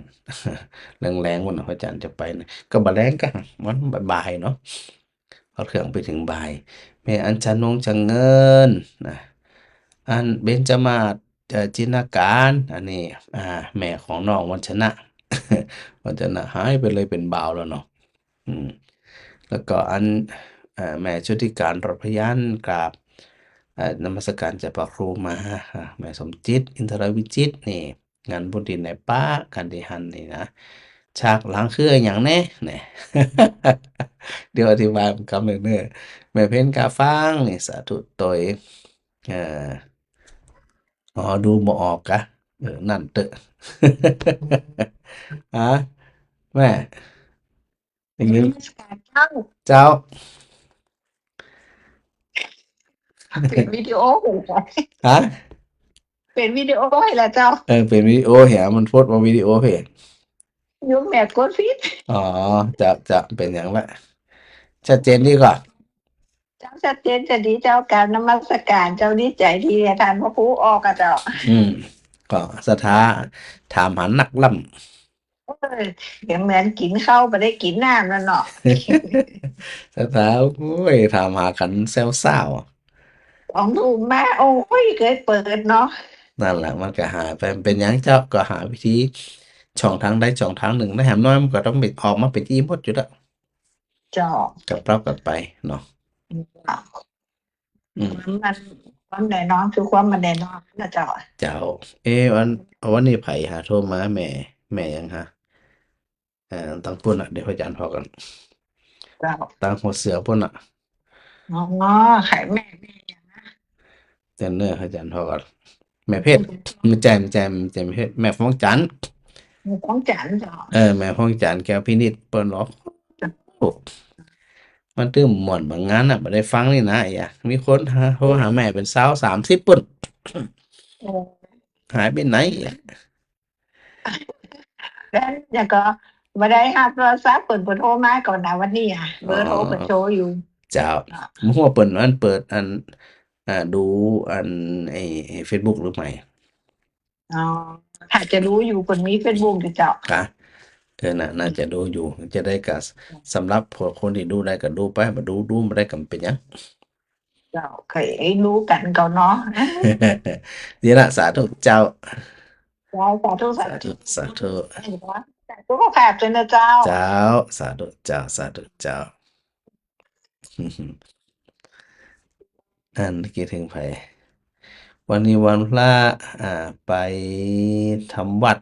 แรงๆวันนะพระอาจารย์จะไปนะก็บ่แรงก็มันบ่ายๆเนาะเอาเครื่องไปถึงบ่ายแม่อัญชนงจังเงินนะอันเบญจมาศจินการอันนี้แม่ของน้องวัญชนะ วัญชนะหายไปเลยเป็นบ่าวแล้วเนาะอืมแล้วก็อันแม่ชุติการรถพยัญชนะกราบนมัสการเจ้าพระครูมาแม่สมจิตอินทรวิจิตรนี่งานบุญดินในป่ากันดิหันนี่นะฉากหลังคืออหย่างแน่เนี่ย เดี๋ยวอธิบายผมคำหนึ่งเด้อแม่เพ็ญกาฟังนี่สาธุตยเอ่ออ๋อดูบ่ออกกะนั่นเตอะ ฮะแม่ได้ยิน นมัสการเจ้า เจ้า เป็นวิดีโอหูไป ฮะ เป็นวิดีโอให้ละเจ้า เป็นวิดีโอเหียมันโพสต์มาวิดีโอเพจ ยุคแม่กดฟิต อ๋อจะเป็นอย่างละชัดเจนดีกว่า เจ้าชัดเจนจะดีเจ้าการนมัสการเจ้าดีใจที่ทานพระครูออกกับเจ้า อืม ก็สถาถามหานักล่ เดี๋ยวเหมือนกินข้าวไปได้กินน้ำแล้วเนาะ ำ สถาโอ้ยถามหากันแซวซ่าว ของถูกมาโอ้ยเคยเปิดเนาะ นั่นแหละมันก็หาไปเป็นหยังเจ้าก็หาวิธีช่องทางใดช่องทางหนึ่งนะแหมน้อยมันก็ต้องเป็นออกมาเป็นอีหมดอยู่แล้ว เจ้า กับเรากันไปเนาะอืม ความแน่นอนคือความมันแน่นอนนะเจ้า เจ้า วันนี้ไผหาโทรมาแม่ยังฮะตั้งปุ่นอ่ะเดี๋ยวพระอาจารย์พอกัน เจ้า ตั้งหัวเสือปุ่นอ่ะ อ๋อไข่แม่อย่างนะ เจนเนอร์พระอาจารย์พอกันแม่เพชรไม่ใจไม่เพชรแม่ฟ้องจันทร์ ของจันเจ้า แม่ฟ้องจันทร์แก้วพินิจเปิ้นบอกโอ้ มันตื้มม่วนบางงานน่ะบ่ได้ฟังนี่นะมีคนโทรหาแม่เป็น20 30ปุ่น โอ้ หายไปไหนแล้วแล้วก็บ่ได้รับโทรศัพท์เพิ่นโทรมาก่อนหน้าวันนี้เบอร์โทรเพิ่นโชว์อยู่ เจ้า เนาะ บ่ฮู้ว่าเปิ้นอันเปิดอันดูอันไอ้ Facebook หรือไม่ อ๋อถ้าจะรู้อยู่เพิ่นมี Facebook อยู่เจ้า คะน่าจะดูอยู่ จะได้ก็สำหรับพวกคนที่ดูได้ก็ดูไปบ่ดูบ่ได้ก็บ่เป็นหยัง เจ้าเคยรู้กันก่อนเนาะ ดีละสาธุเจ้า จ้าสาธุ สาธุสาธุ สุขภาพด้วยนะเจ้า เจ้า สาธุเจ้า สาธุเจ้า อันคิดถึงไผวันนี้วันพระไปทำวัด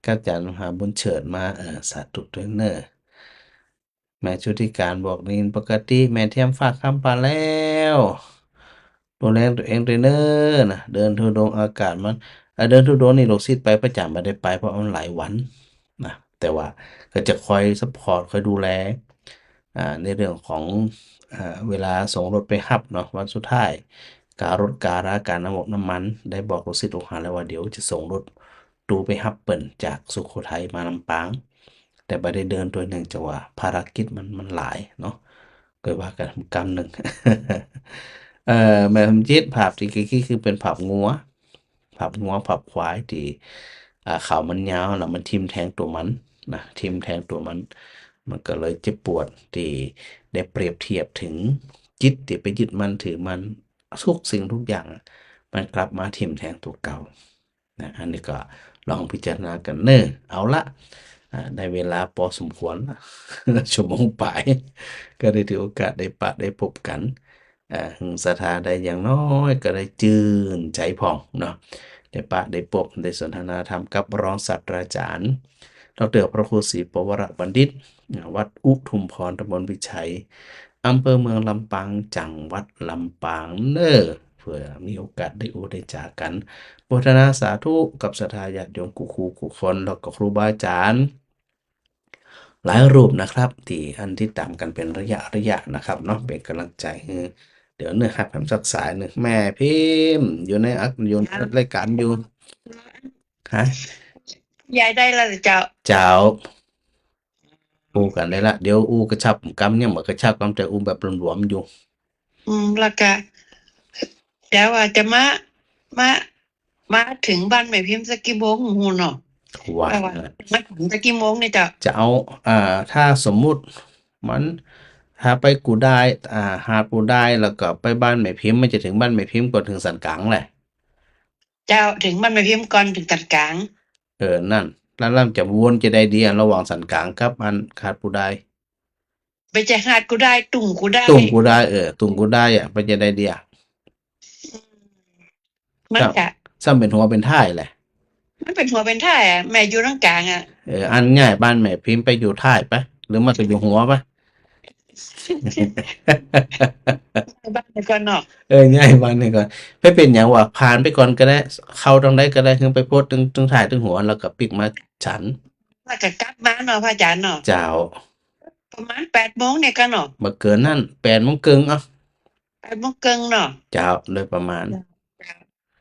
กับอาจารย์มหาบุญเฉิดมาสาธุด้วยเด้อแม่ชุติการบอกนี่ปกติแม่เทียมฝากคำปาแล้วดูแลตัวเองด้วยเด้อนะเดินธุดงค์อากาศมันเดินธุดงค์นี่ลูกศิษย์ไปประจำบ่ได้ไปเพราะมันหลายวันนะแต่ว่าก็จะคอยซัปพอร์ตคอยดูแลในเรื่องของเวลาส่งรถไปรับเนาะวันสุดท้ายการถการาการน้ำมกน้ำมันได้บอกลูกศิษย์ลูกหาแล้วว่าเดี๋ยวจะส่งรถตู้ไปรับเปิ้นจากสุโขทัยมาลำปาง แต่บ่ได้เดินตัวหนึ่งจากว่าภารกิจมันหลายเนาะก็ว่ากันกรรมหนึ่ง แม่ผมจิตภาพที่คือเป็นภาพงัวภาพควายที่เขามันยาวแล้วมันทิ่มแทงตัวมันนะทิ่มแทงตัวมันก็เลยเจ็บปวดที่ได้เปรียบเทียบถึงจิตที่ไปยึดมันถือมันทุกสิ่งทุกอย่างมันกลับมาทิ่มแทงตัวเก่านะอันนี้ก็ลองพิจารณากันเน้อเอาละได้เวลาพอสมควรละ ชั่วโมงปลาย ก็ได้ถือโอกาสได้ปะได้พบกันศรัทธาได้อย่างน้อยก็ได้จื่นใจผ่องเนาะได้ปะได้พบได้สนทนาธรรมกับรองศาสตราจารย์ดร.พระครูศรีปวรบัณฑิตวัดอุทุมพรตำบลวิชัยอำเภอเมืองลำปางจังหวัดลำปางเน้อเพื่อมีโอกาสได้ได้จากกันโมทนาสาธุกับศรัทธาญาติโยมกูคนแล้วก็ครูบาอาจารย์ หลายรูปนะครับที่ติดตามกันเป็นระยะนะครับเนาะเป็นกำลังใจให้เดี๋ยวครับผมสักสายหนึ่งแม่พิมพ์อยู่ในอยู่ในรายการอยู่ฮะ ยายได้แล้วเจ้า เจ้าอูกันได้ละเดี๋ยวอูกระชับกำเนี่ยเหมือนกระชับกำแต่อูแบบหลวมๆอยู่ แล้วก็เดี๋ยวว่าจะมาถึงบ้านแม่พิมพ์สักกี่โมงฮู้เนาะ ว่า ว่ามาถึงสักกี่โมงเนี่ยเจ้า จะเอาถ้าสมมุติมันถ้าไปกูได้หาดกูได้แล้วก็ไปบ้านแม่พิมพ์มันจะถึงบ้านแม่พิมพ์ก่อนถึงสันกลางแหละ เจ้าถึงบ้านแม่พิมพ์ก่อนถึงตัดกลาง นั่นแล้วจะวนจะได้ดีระหว่างสันกลางกับอันขาดกูได้ ไปจะหาดกูได้ตุ่งกูได้ ตุ่มกูได้ตุ่มกูได้มันจะได้ดีมันจะ ซ้ำเป็นหัวเป็นท้ายแหละ มันเป็นหัวเป็นท้ายแม่อยู่ตรงกลางอันง่ายบ้านแม่พิมพ์ไปอยู่ท้ายปะหรือมันก็อยู่หัวปะ บ้านไปก่อนเนาะ ง่ายบ้านนี่ก่อนไปเป็นอย่างว่าผ่านไปก่อนก็ได้ เข้าตรงได้ก็ได้ถึงไปโพสถึงท้ายถึงหัวแล้วก็ปิกมาฉัน แล้วก็กลับมาเนาะพระอาจารย์เนาะ เจ้า ประมาณ8 โมงเนี่ยก็เนาะ บ่เกินนั่น8 โมงครึ่ง8 โมงครึ่งเนาะ เจ้าโดยประมาณ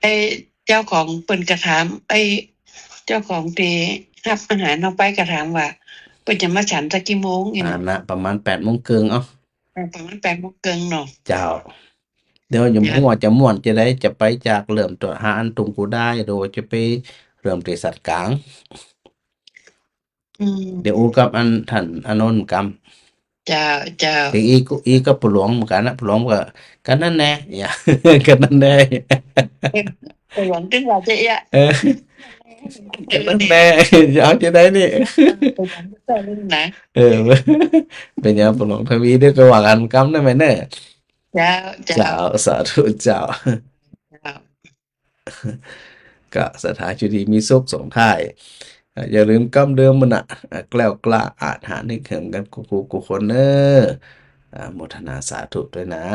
ไอ้เจ้าของเปิ้นก็ถามไอ้เจ้าของที่รับอาหารเอาไปก็ถามว่าเปิ้นจะมาฉันสักกี่โมงนี่เนาะ นะประมาณ8 โมงครึ่งประมาณ8 โมงครึ่งเนาะ เจ้า เดี๋ยวอย่ามั่วจะม่วนจะได้จะไปจากเริ่มตัวหาอันตุงกูได้โดยจะไปเริ่มที่สัตว์กลาง เดี๋ยวอูกับอันท่านอนนท์กรรม เจ้า thì y có phụ luận một cái nó phụ luận cái nó nè dạ cái nó nè ไปหวังถึงว่าจะ cái nó nè rõ chứ đấy đi ไปหวังแต่เรื่องนะ bây giờ phụ luận thôi y đứa cái hoàng anh cấm đó mày nè เจ้า chào sợ thôi chào เจ้า ก็สถานจุดีมีสุขส่งท้ายอย่าลืมกำเดิมมันแกล้วกล้าอาจหาในเขิงกันกูคนเนอโมทนาสาธุด้วยนะ